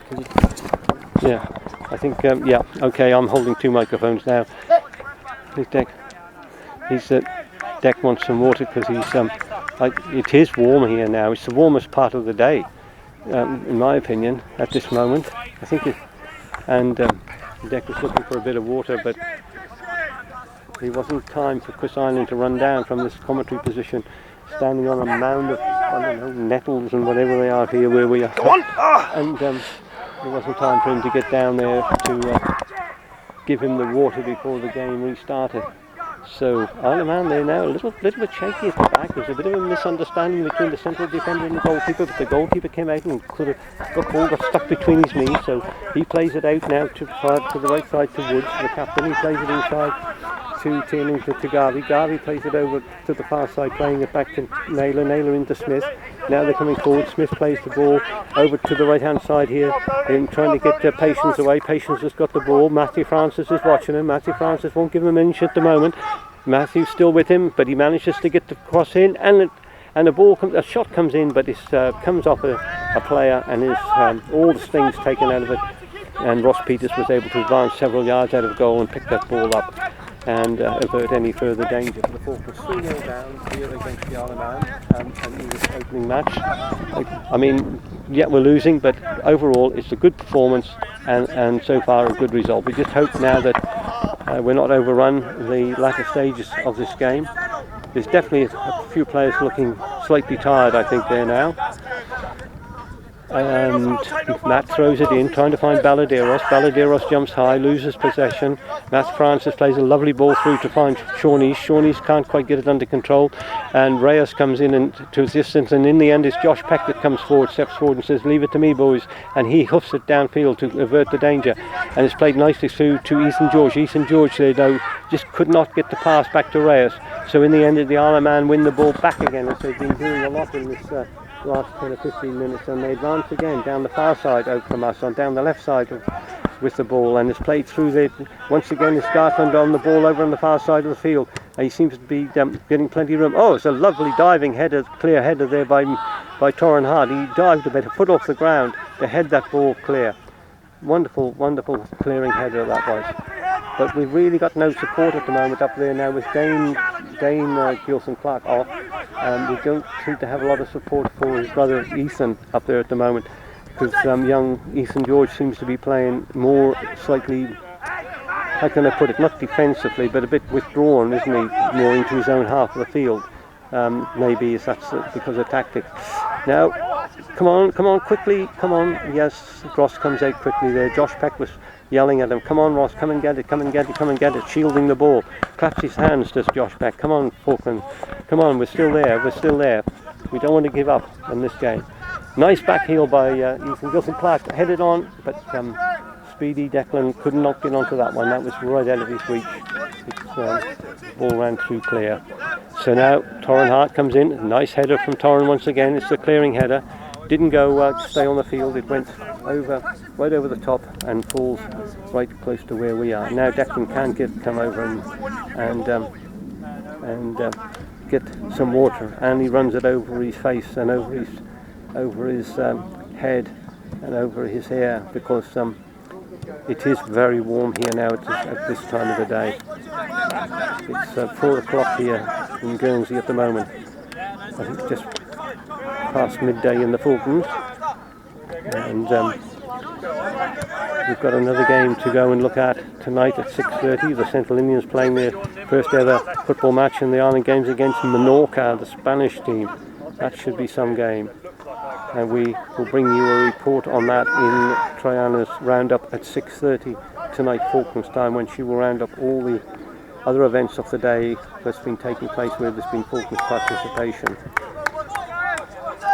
Yeah, I think, yeah, okay, I'm holding 2 microphones now. Here's Deck. Deck wants some water, because it is warm here now. It's the warmest part of the day. In my opinion, at this moment, I think Deck was looking for a bit of water, but there wasn't time for Chris Island to run down from this commentary position, standing on a mound of, I don't know, nettles and whatever they are here where we are. Come on! And there wasn't time for him to get down there to give him the water before the game restarted. So Isle of Man there now, a little bit shaky at the back. There's a bit of a misunderstanding between the central defender and the goalkeeper, but the goalkeeper came out and could have got stuck between his knees, so he plays it out now to the right side to Woods, the captain. He plays it inside to Tiernan to Garvey. Garvey plays it over to the far side, playing it back to Naylor into Smith. Now they're coming forward. Smith plays the ball over to the right hand side here, and trying to get Patience away. Patience has got the ball. Matthew Francis is watching him. Matthew Francis won't give him an inch at the moment. Matthew's still with him, but he manages to get the cross in, and a shot comes in, but it comes off a player, and is all the stings taken out of it. And Ross Peters was able to advance several yards out of goal and pick that ball up and avert any further danger. The Falklands 3-0 down here against the Isle of Man, and in this opening match. I mean, yeah, we're losing, but overall it's a good performance, and so far a good result. We just hope now that we're not overrun the latter stages of this game. There's definitely a few players looking slightly tired, I think, there now. And Matt throws it in, trying to find Balladeros. Balladeros jumps high, loses possession. Matt Francis plays a lovely ball through to find Sean East. Sean East can't quite get it under control, and Reyes comes in to assistance, and in the end it's Josh Peck that comes forward, steps forward and says, "Leave it to me, boys," and he hoofs it downfield to avert the danger, and it's played nicely through to Ethan George. Ethan George there, though, just could not get the pass back to Reyes, so in the end the Isle of Man win the ball back again, as they've been doing a lot in this last 10 or 15 minutes, and they advance again down the far side out from us, on down the left side with the ball, and it's played through there. Once again, it's Gartland on the ball over on the far side of the field. And he seems to be getting plenty of room. Oh, it's a lovely diving header, clear header there by Torrin Hart. He dived about a foot off the ground to head that ball clear. Wonderful, wonderful clearing header that was. But we've really got no support at the moment up there now with Dane Gilson Clark off. We don't seem to have a lot of support for his brother Ethan up there at the moment, because young Ethan George seems to be playing more slightly, how can I put it, not defensively, but a bit withdrawn, isn't he, more into his own half of the field. Maybe that's because of tactics. Now, come on, quickly, come on. Yes, Ross comes out quickly there. Josh Peck was yelling at him, come on Ross, come and get it, come and get it, come and get it, shielding the ball. Claps his hands, does Josh Peck. Come on, Falkland, come on, we're still there. We don't want to give up in this game. Nice back heel by Ethan Gilson Clark, headed on, but speedy Declan could not get onto that one. That was right out of his reach. Ball ran through clear. So now Torrin Hart comes in. Nice header from Torrin once again. It's a clearing header. Didn't go stay on the field. It went right over the top and falls right close to where we are. Now Declan can come over and get some water, and he runs it over his face and over his head and over his hair, because it is very warm here now at this time of the day. It's 4 o'clock here in Guernsey at the moment. I think just past midday in the Falklands, and we've got another game to go and look at tonight at 6:30. The Central Indians playing their first ever football match in the Island Games against Menorca, the Spanish team. That should be some game, and we will bring you a report on that in Triana's roundup at 6:30 tonight Falklands time, when she will round up all the other events of the day that's been taking place where there's been Falklands participation.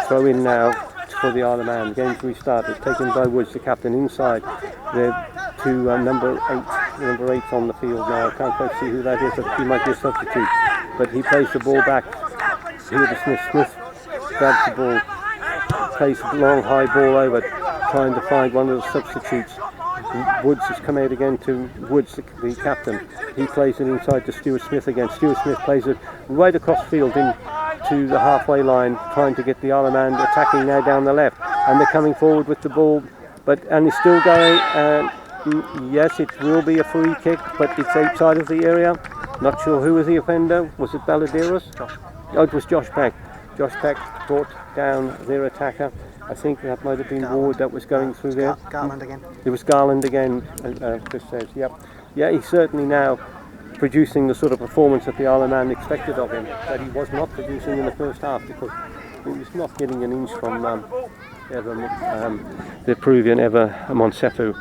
Throw in now for the Isle of Man. The game's restarted. Taken by Woods, the captain, inside. They're to number 8 on the field now. I can't quite see who that is. He might be a substitute, but he plays the ball back here to Smith. Smith grabs the ball, plays a long high ball over, trying to find one of the substitutes. Woods has come out again to Woods, the captain. He plays it inside to Stuart Smith again. Stuart Smith plays it right across field into the halfway line, trying to get the Isle of Man attacking now down the left. And they're coming forward with the ball, and he's still going. Yes, it will be a free kick, but it's outside of the area. Not sure who was the offender. Was it Baladeros? Oh, it was Josh Peck. Josh Peck brought down their attacker. I think that might have been Ward that was going through there. Garland again. It was Garland again, Chris says. Yep. Yeah, he's certainly now producing the sort of performance that the Isle of Man expected of him, that he was not producing in the first half, because he was not getting an inch from the Peruvian Ever Monsefu.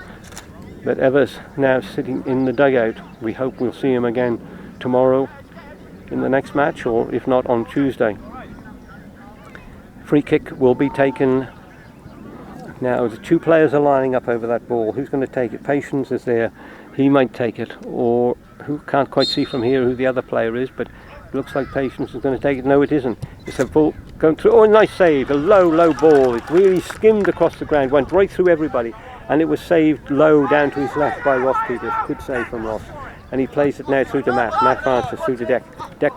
But Ever's now sitting in the dugout. We hope we'll see him again tomorrow in the next match, or if not on Tuesday. Free kick will be taken. Now the two players are lining up over that ball. Who's going to take it? Patience is there. He might take it, or who can't quite see from here who the other player is, but it looks like Patience is going to take it. No, it isn't. It's a ball going through. Oh, nice save. A low ball. It really skimmed across the ground, went right through everybody, and it was saved low down to his left by Ross Peters. Good save from Ross. And he plays it now through to Matt Francis through to Deck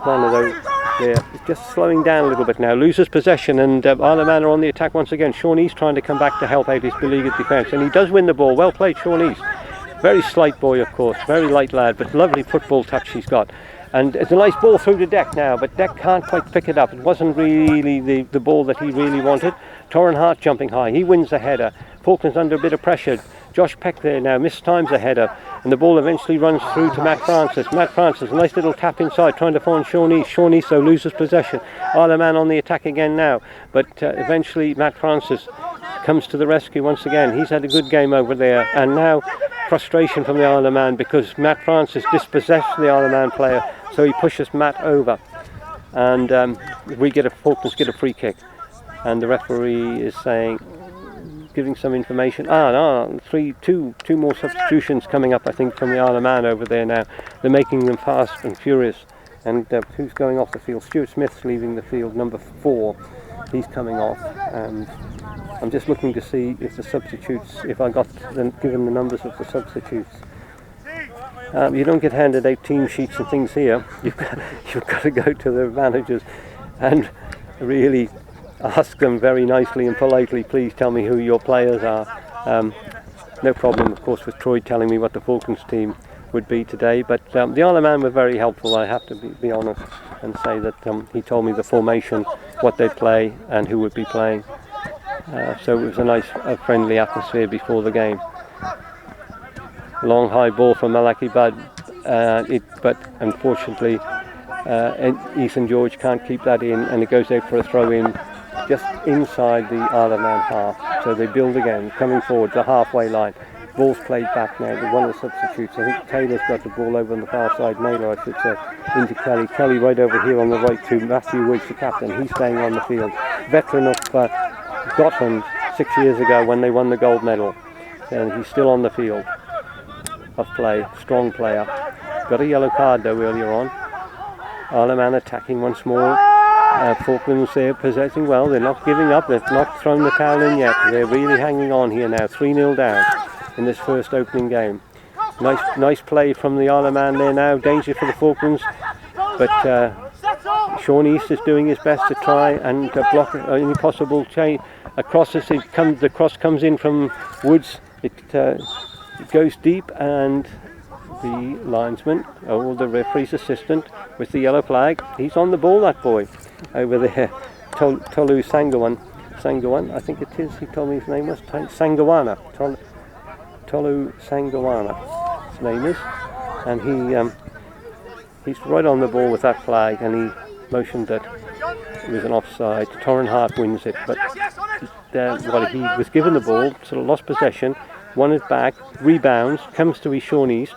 Bonner though. There, just slowing down a little bit now, loses possession, and Isle of Man are on the attack once again. Sean East trying to come back to help out his beleaguered defence, and he does win the ball. Well played, Sean East. Very slight boy, of course, very light lad, but lovely football touch he's got. And it's a nice ball through to Deck now, but Deck can't quite pick it up. It wasn't really the ball that he really wanted. Torrin Hart jumping high, he wins the header. Falkland's under a bit of pressure. Josh Peck there now mistimes a header, and the ball eventually runs through to Matt Francis. Matt Francis, a nice little tap inside, trying to find Sean East. Sean East though loses possession. Isle of Man on the attack again now, but eventually Matt Francis comes to the rescue once again. He's had a good game over there, and now frustration from the Isle of Man, because Matt Francis dispossessed the Isle of Man player, so he pushes Matt over, and Falklands get a free kick, and the referee is saying, giving some information. Two more substitutions coming up, I think, from the Isle of Man over there now. They're making them fast and furious. And who's going off the field? Stuart Smith's leaving the field, number 4. He's coming off, and I'm just looking to see if the substitutes, if I got given the numbers of the substitutes. You don't get handed out team sheets and things here. You've got to go to the managers and really ask them very nicely and politely, please tell me who your players are. No problem, of course, with Troy telling me what the Falklands team would be today, but the Isle of Man were very helpful, I have to be honest, and say that he told me the formation, what they'd play and who would be playing. So it was a nice friendly atmosphere before the game. Long high ball from Malaki Bud, but unfortunately Ethan George can't keep that in, and it goes out for a throw in just inside the Isle of Man half. So they build again, coming forward the halfway line. Ball's played back now to one of the substitutes. I think Taylor's got the ball over on the far side, Naylor I should say, into Kelly. Kelly right over here on the right to Matthew Woods, the captain. He's staying on the field. Veteran of Scotland 6 years ago when they won the gold medal. And he's still on the field of play, strong player. Got a yellow card though earlier on. Isle of Man attacking once more. Falklands there possessing well. They're not giving up. They've not thrown the towel in yet. They're really hanging on here now. 3-0 down in this first opening game. Nice play from the Isle of Man there now. Danger for the Falklands. But Sean East is doing his best to try and block any possible change. The cross comes in from Woods. It goes deep, and the linesman, or the referee's assistant with the yellow flag, he's on the ball, that boy over there. Tolu Sangawan, I think it is, he told me his name was Sangawana. Tolu Sangawana, his name is, and he's right on the ball with that flag, and he motioned that it was an offside. Torren Hart wins it, but he was given the ball, sort of lost possession, won it back, rebounds, comes to his Sean East,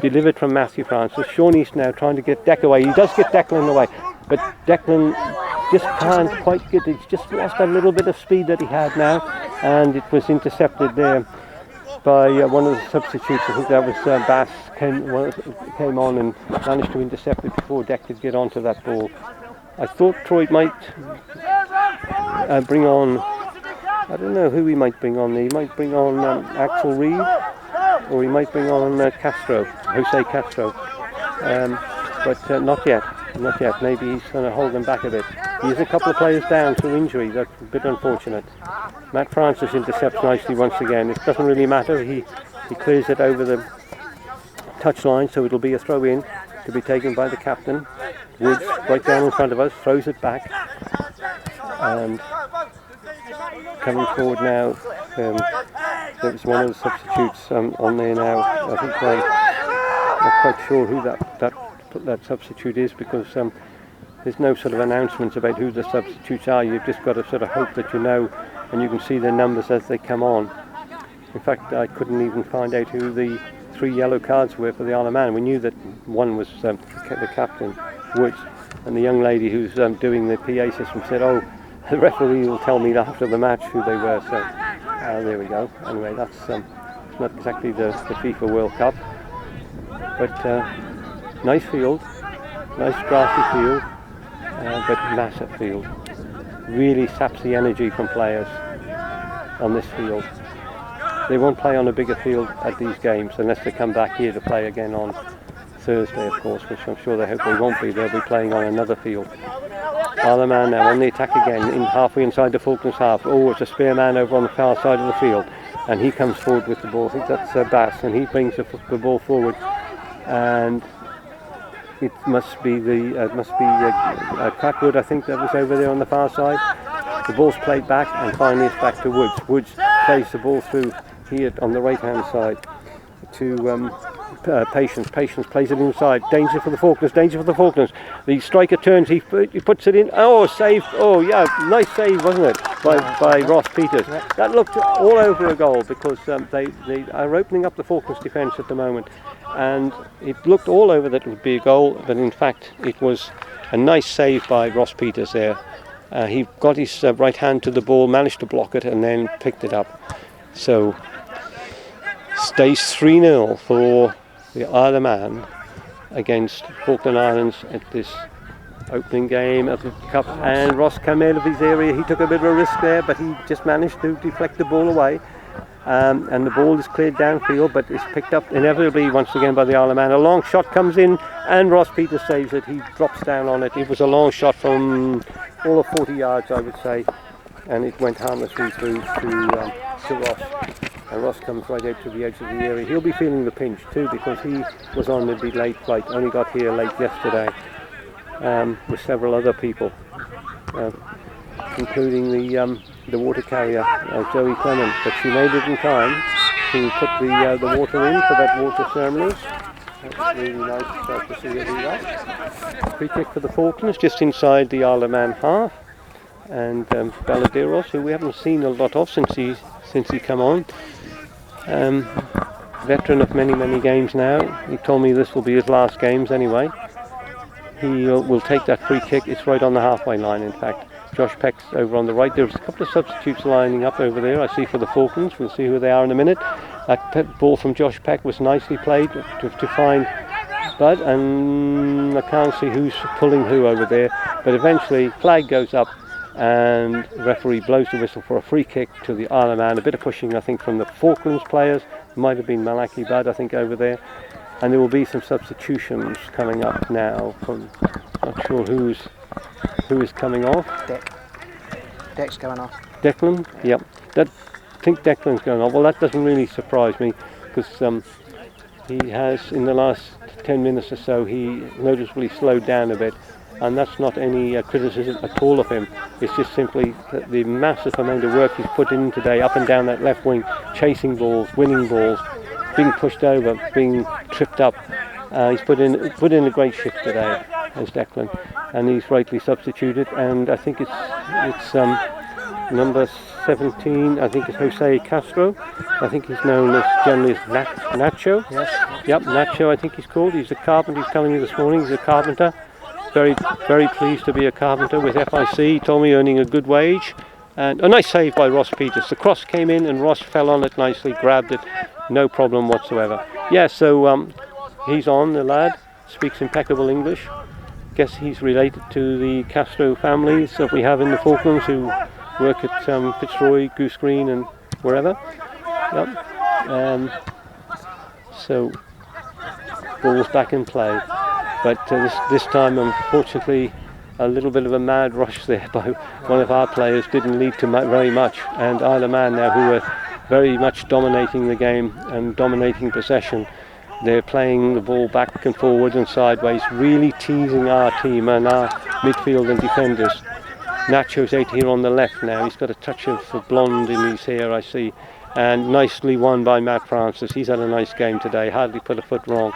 delivered from Matthew Francis. Sean East now trying to get Deck away. He does get Declan away, but Declan just can't quite get it. He's just lost a little bit of speed that he had now, and it was intercepted there by one of the substitutes. I think that was Bass came on and managed to intercept it before Deck could get onto that ball. I thought Troy might bring on, I don't know who he might bring on there. He might bring on Axel Reed, or he might bring on Jose Castro, but not yet. Maybe he's going to hold them back a bit. He's a couple of players down through injury. That's a bit unfortunate. Matt Francis intercepts nicely once again. It doesn't really matter. He clears it over the touchline, so it'll be a throw in to be taken by the captain. Woods right down in front of us, throws it back, and coming forward now, there's one of the substitutes on there now. I think I'm not quite sure who that substitute is, because there's no sort of announcements about who the substitutes are. You've just got to sort of hope that you know, and you can see their numbers as they come on. In fact, I couldn't even find out who the 3 yellow cards were for the Isle of Man. We knew that one was the captain, Woods, and the young lady who's doing the PA system said, "Oh, the referee will tell me after the match who they were." So there we go. Anyway, that's not exactly the FIFA World Cup, but nice field, nice grassy field, but massive field. Really saps the energy from players on this field. They won't play on a bigger field at these games unless they come back here to play again on Thursday, of course, which I'm sure they hope they won't be. They'll be playing on another field. Isle of Man now on the attack again, halfway inside the Falklands half. Oh, it's a spare man over on the far side of the field, and he comes forward with the ball. I think that's Bass, and he brings the ball forward, and it must be Crackwood, I think, that was over there on the far side. The ball's played back, and finally it's back to Woods. Woods plays the ball through here on the right hand side to Patience. Patience plays it inside. Danger for the Falklands. The striker turns, he puts it in. Oh, save. Oh yeah, nice save, wasn't it, by Ross Peters. That looked all over a goal, because they are opening up the Falklands defence at the moment, and it looked all over that it would be a goal, but in fact it was a nice save by Ross Peters there. He got his right hand to the ball, managed to block it, and then picked it up. So stays 3-0 for the Isle of Man against Falkland Islands at this opening game of the Cup, and Ross came out of his area. He took a bit of a risk there, but he just managed to deflect the ball away. And the ball is cleared downfield, but it's picked up inevitably once again by the Isle of Man. A long shot comes in, and Ross Peters saves it. He drops down on it. It was a long shot from all of 40 yards, I would say, and it went harmlessly through to Ross. And Ross comes right out to the edge of the area. He'll be feeling the pinch too, because he was on the delayed flight. Only got here late yesterday with several other people, including the water carrier, Zoe Clement, but she made it in time to put the water in for that water ceremony. It was really nice to see her do that. Free kick for the Falklands, just inside the Isle of Man half, and Baladeros, who we haven't seen a lot of since he come on. Veteran of many games now. He told me this will be his last games anyway. He will take that free kick. It's right on the halfway line, in fact. Josh Peck's over on the right. There's a couple of substitutes lining up over there, I see, for the Falklands. We'll see who they are in a minute. That ball from Josh Peck was nicely played to find Bud, and I can't see who's pulling who over there. But eventually, flag goes up, and the referee blows the whistle for a free kick to the Isle of Man. A bit of pushing, I think, from the Falklands players. It might have been Malaki Bud, I think, over there. And there will be some substitutions coming up now. Not sure who is coming off. Deck's going off. Declan? Yep. I think Declan's going off. Well, that doesn't really surprise me, because he has, in the last 10 minutes or so, he noticeably slowed down a bit. And that's not any criticism at all of him. It's just simply the massive amount of work he's put in today, up and down that left wing, chasing balls, winning balls, being pushed over, being tripped up. He's put in a great shift today as Declan, and he's rightly substituted. And I think it's number 17. I think it's Jose Castro. I think he's known as generally as Nacho. Yes. Yep, Nacho. I think he's called. He's a carpenter. He's telling me this morning he's a carpenter. Very pleased to be a carpenter with FIC. He told me earning a good wage. And a nice save by Ross Peters. The cross came in and Ross fell on it nicely, grabbed it, no problem whatsoever. Yeah, so he's on, the lad, speaks impeccable English. Guess he's related to the Castro families that we have in the Falklands who work at Fitzroy, Goose Green and wherever. Yep. So, ball's back in play. But this time, unfortunately, a little bit of a mad rush there by one of our players didn't lead to very much. And Isle of Man now, who are very much dominating the game and dominating possession, they're playing the ball back and forward and sideways, really teasing our team and our midfield and defenders. Nacho's out here on the left now. He's got a touch of blonde in his hair, I see. And nicely won by Matt Francis. He's had a nice game today, hardly put a foot wrong.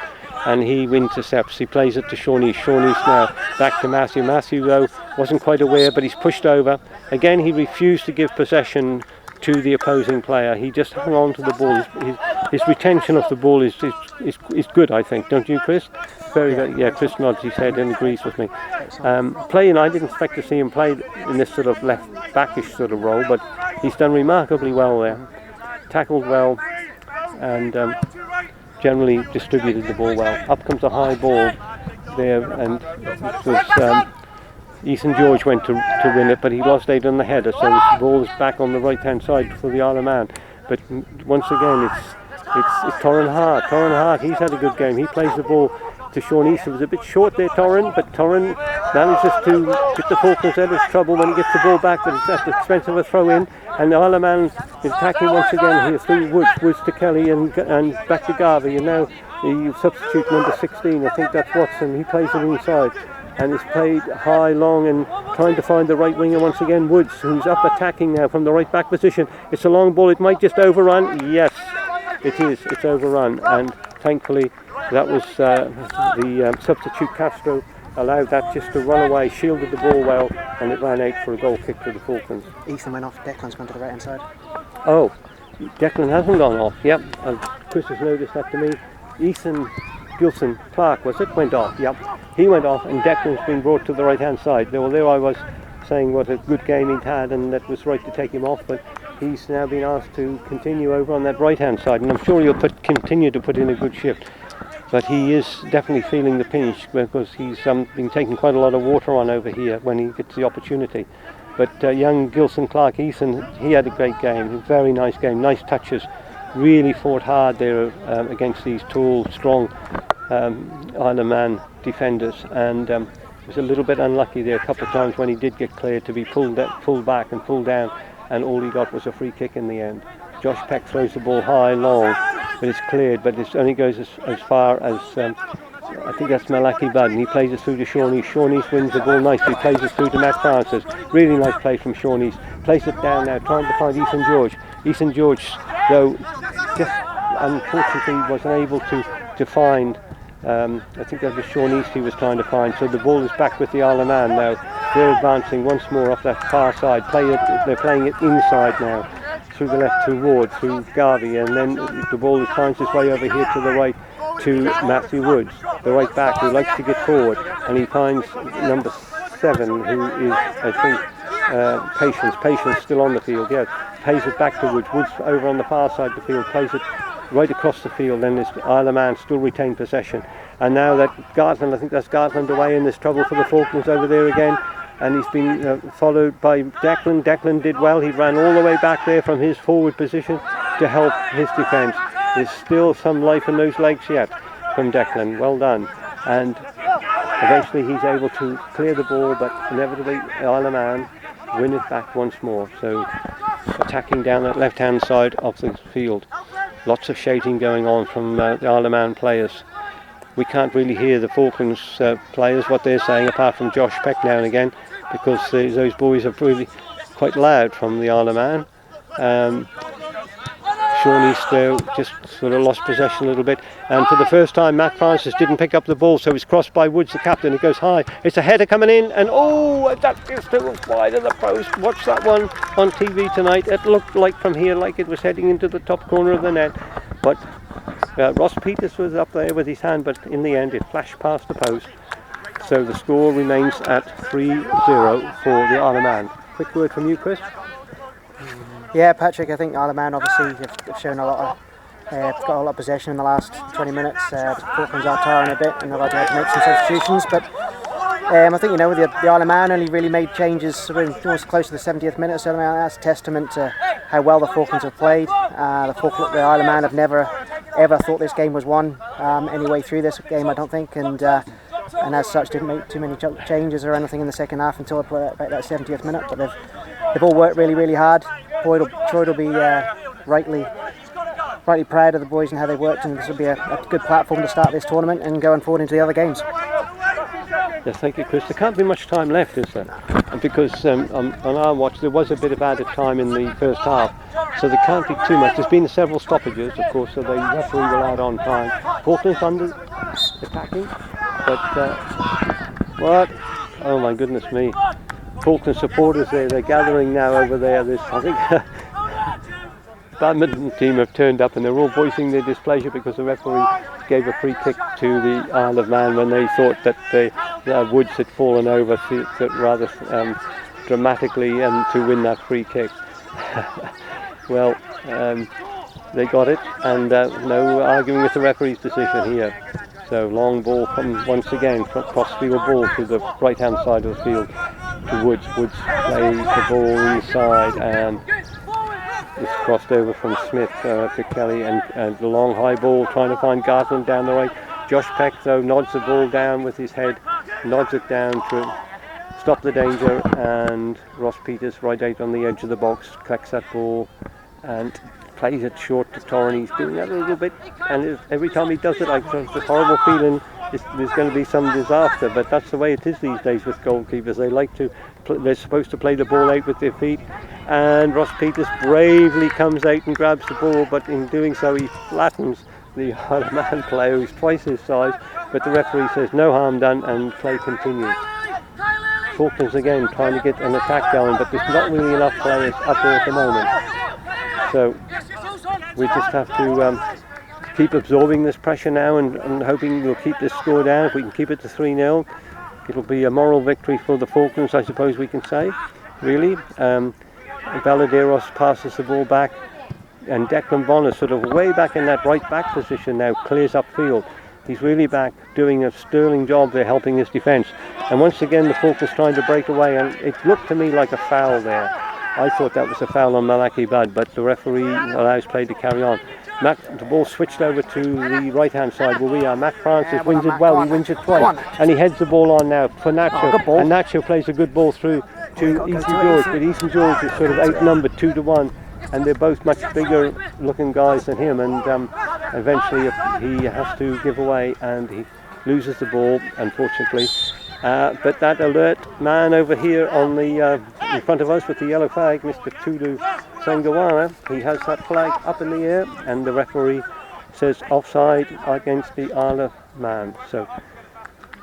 And he intercepts. He plays it to Sean East. Sean East now back to Matthew. Matthew, though, wasn't quite aware, but he's pushed over. Again, he refused to give possession to the opposing player. He just hung on to the ball. His retention of the ball is good, I think. Don't you, Chris? Very good. Yeah, Chris nods his head and agrees with me. Playing, I didn't expect to see him play in this sort of left backish sort of role, but he's done remarkably well there. Tackled well and generally distributed the ball well. Up comes a high ball there, and it was Ethan George went to win it, but he lost 8 on the header, so the ball is back on the right hand side for the Isle of Man. But once again, it's Torrin Hart. Torrin Hart, he's had a good game. He plays the ball to Sean East. It was a bit short there, Torrin, but Torrin manages to get the Falklands out of trouble when he gets the ball back, but it's at the expense of a throw in. And the Isle of Man is attacking once again here through Woods to Kelly and back to Garvey. And now the substitute number 16, I think that's Watson, he plays it inside. And it's played high, long, and trying to find the right winger once again, Woods, who's up attacking now from the right back position. It's a long ball, it might just overrun. Yes, it is, it's overrun. And thankfully, that was the substitute Castro allowed that just to run away, shielded the ball well, and it ran out for a goal kick to the Falklands. Ethan went off, Declan's gone to the right hand side. Oh, Declan hasn't gone off, yep. Chris has noticed that to me. Ethan Gilson Clark, was it? Went off, yep. He went off and Declan's been brought to the right hand side. Well, there I was saying what a good game he'd had and that was right to take him off, but he's now been asked to continue over on that right hand side, and I'm sure he'll continue to put in a good shift. but he is definitely feeling the pinch because he's been taking quite a lot of water on over here when he gets the opportunity. But young Gilson Clark Eason, he had a great game, very nice game, nice touches, really fought hard there against these tall, strong Isle of Man defenders, and was a little bit unlucky there a couple of times when he did get cleared to be pulled back and pulled down, and all he got was a free kick in the end. Josh Peck throws the ball high, long, but it's cleared, but it only goes as far as, I think that's Malaki Budd, and he plays it through to Sean East. Sean East wins the ball nicely, plays it through to Matt Francis. Really nice play from Sean East. Plays it down now, trying to find Ethan George. Ethan George, though, just unfortunately wasn't able to find, I think that was Sean East he was trying to find. So the ball is back with the Isle of Man now. They're advancing once more off that far side. They're playing it inside now, through the left to Ward, through Garvey, and then the ball finds its way over here to the right to Matthew Woods, the right back, who likes to get forward, and he finds number 7, who is, I think, Patience still on the field, yes, plays it back to Woods. Woods over on the far side of the field, plays it right across the field, and this Isle of Man still retain possession. And now that Gartland, I think that's Gartland away, and there's trouble for the Falklands over there again. And he's been followed by Declan. Declan did well. He ran all the way back there from his forward position to help his defence. There's still some life in those legs yet from Declan. Well done. And eventually he's able to clear the ball, but inevitably Isle of Man win it back once more. So attacking down that left-hand side of the field. Lots of shouting going on from the Isle of Man players. We can't really hear the Falklands players, what they're saying, apart from Josh Peck now and again, because those boys are really quite loud from the Isle of Man. Sean East just sort of lost possession a little bit, and for the first time Matt Francis didn't pick up the ball, so it's crossed by Woods, the captain. It goes high. It's a header coming in, and that is still wide of the post. Watch that one on TV tonight. It looked like from here like it was heading into the top corner of the net, but Ross Peters was up there with his hand, but in the end it flashed past the post. So the score remains at 3-0 for the Isle of Man. Quick word from you, Chris. Yeah, Patrick, I think Isle of Man obviously have shown a lot of, got a lot of possession in the last 20 minutes. Falklands are tiring a bit, and they've had to make some substitutions, but I think, you know, the Isle of Man only really made changes sort of almost close to the 70th minute, so that's a testament to how well the Falklands have played. The Isle of Man have never ever thought this game was won any way through this game, I don't think, and as such didn't make too many changes or anything in the second half until about that 70th minute, but they've all worked really, really hard. Troy will be rightly proud of the boys and how they worked, and this will be a good platform to start this tournament and going forward into the other games. Yes, thank you, Chris. There can't be much time left, is there? Because on our watch there was a bit of added time in the first half, so there can't be too much. There's been several stoppages, of course, so the referee will add on time. Falklands under attacking, but what? Oh my goodness me! Falklands supporters they're gathering now over there. I think badminton team have turned up and they're all voicing their displeasure because the referee gave a free kick to the Isle of Man when they thought that the Woods had fallen over rather dramatically and to win that free kick. Well, they got it, and no arguing with the referee's decision here. So long ball comes once again, cross field ball to the right hand side of the field to Woods. Woods plays the ball inside and it's crossed over from Smith to Kelly, and the long high ball trying to find Gartland down the right. Josh Peck though nods the ball down with his head, nods it down to stop the danger, and Ross Peters right out on the edge of the box collects that ball and plays it short to Torrin. He's doing that a little bit, and every time he does it I have this horrible feeling there's going to be some disaster, but that's the way it is these days with goalkeepers. They like to, they're supposed to play the ball out with their feet, and Ross Peters bravely comes out and grabs the ball, but in doing so he flattens the Isle of Man player who's twice his size, but the referee says no harm done and play continues. Falklands again trying to get an attack going, but there's not really enough players up there at the moment, so we just have to keep absorbing this pressure now and hoping we'll keep this score down. If we can keep it to 3-0, it'll be a moral victory for the Falklands, I suppose we can say, really. Baladeros passes the ball back, and Declan Bonner sort of way back in that right back position now clears upfield. He's really back doing a sterling job there, helping his defence. And once again, the Falklands trying to break away, and it looked to me like a foul there. I thought that was a foul on Malaki Budd, but the referee allows play to carry on. The ball switched over to the right-hand side where we are. Matt Francis wins it well. He wins it twice, and he heads the ball on now for Nacho. And Nacho plays a good ball through to Ethan George, but Ethan George is sort of outnumbered 2-1. And they're both much bigger looking guys than him, and eventually he has to give away and he loses the ball, unfortunately. But that alert man over here on the in front of us with the yellow flag, Mr. Tulu Sangawana, he has that flag up in the air, and the referee says offside against the Isle man. So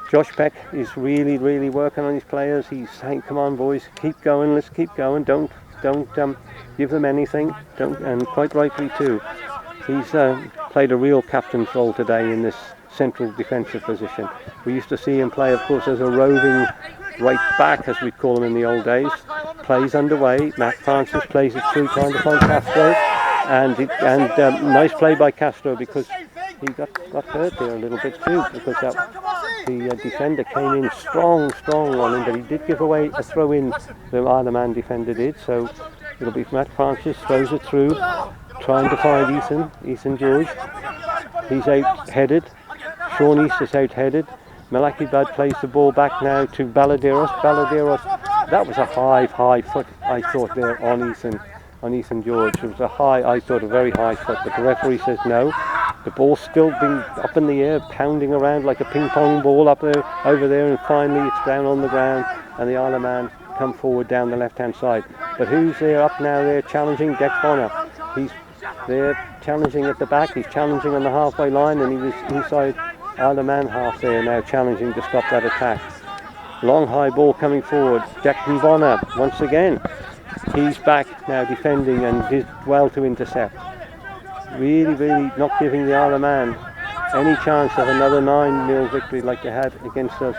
Josh Peck is really working on his players. He's saying, come on boys, keep going, let's keep going, don't give them anything, and quite rightly too. He's played a real captain's role today in this central defensive position. We used to see him play, of course, as a roving right back, as we'd call him in the old days. Plays underway, Matt Francis plays it through trying to find Castro, and nice play by Castro, because he got hurt there a little bit too, because the defender came in strong on him, but he did give away a throw in, the Isle of Man defender did, so it'll be Matt Francis, throws it through, trying to find Ethan George. He's out-headed, Sean East is out-headed, Malaki Budd plays the ball back now to Baladeros, that was a high foot, I thought, there on Ethan George. It was a very high foot, but the referee says no. The ball's still being up in the air, pounding around like a ping pong ball over there, and finally it's down on the ground, and the Isle of Man come forward down the left-hand side. But who's there up now there challenging? Deck Bonner. He's there challenging at the back, he's challenging on the halfway line, and he was inside Isle of Man half there now, challenging to stop that attack. Long high ball coming forward. Declan Bonner once again. He's back now defending and did well to intercept. Really not giving the Isle of Man any chance of another 9-0 victory like they had against us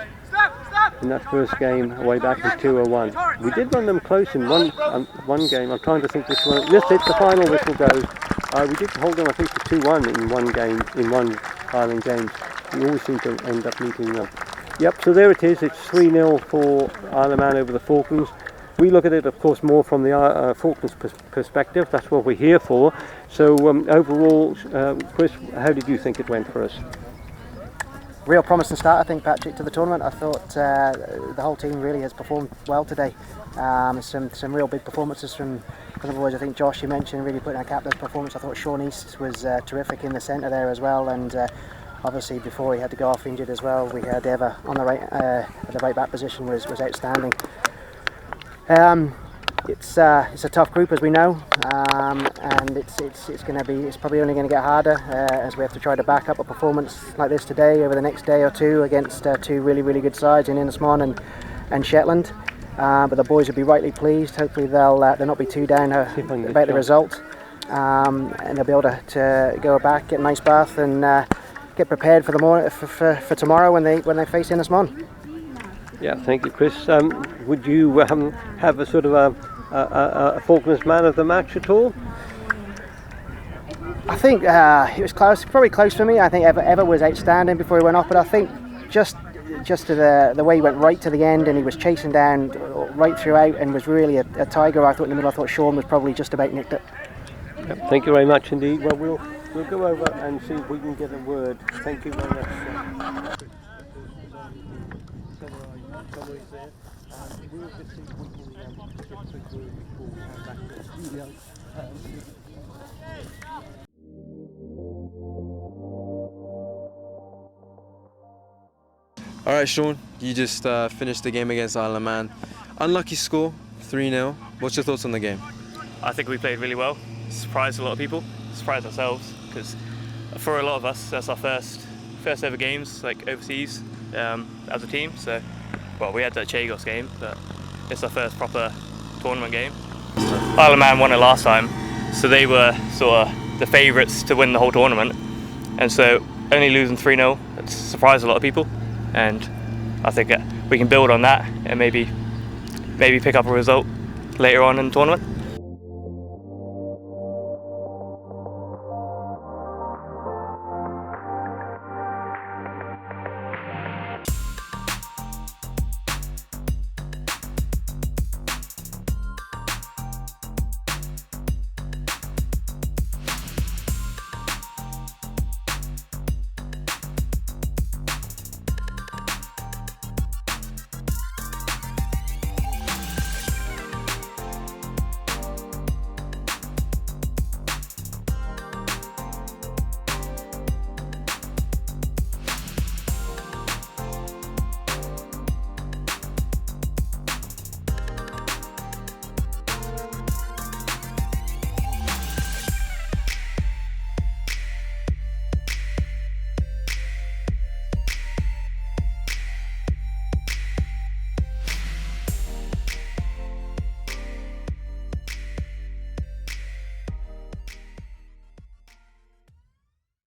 in that first game way back in 201. We did run them close in one game. I'm trying to think which one. This is the final whistle goes. We did hold them, I think, to 2-1 in one game, in one Island games. We always seem to end up meeting them. Yep, so there it is. It's 3-0 for Isle of Man over the Falklands. We look at it, of course, more from the Falklands perspective. That's what we're here for. So overall, Chris, how did you think it went for us? Real promising start, I think, Patrick, to the tournament. I thought the whole team really has performed well today. Some real big performances from the boys. I think Josh, you mentioned, really putting a captain's performance. I thought Sean East was terrific in the centre there as well, and obviously before he had to go off injured as well, we had Eva on the right back position was outstanding. It's a tough group, as we know, and it's probably only going to get harder as we have to try to back up a performance like this today over the next day or two against two really good sides in Innismon and Shetland. But the boys will be rightly pleased. Hopefully they'll not be too down about the result, and they'll be able to go back, get a nice bath, and get prepared for tomorrow when they face Innismon. Yeah, thank you, Chris. Would you have a sort of a Falklands man of the match at all? I think it was close, probably close for me. I think Eva was outstanding before he went off, but I think just to the way he went right to the end, and he was chasing down right throughout and was really a tiger. I thought in the middle, I thought Sean was probably just about nicked it. Yep, thank you very much indeed. Well, we'll go over and see if we can get a word. Thank you very much. Alright Sean, you just finished the game against Isle of Man. Unlucky score, 3-0. What's your thoughts on the game? I think we played really well. Surprised a lot of people, surprised ourselves, because for a lot of us that's our first ever games like overseas as a team. So, well, we had that Chagos game, but it's our first proper tournament game. Isle of Man won it last time, so they were sort of the favourites to win the whole tournament, and so only losing 3-0, it surprised a lot of people, and I think we can build on that and maybe pick up a result later on in the tournament.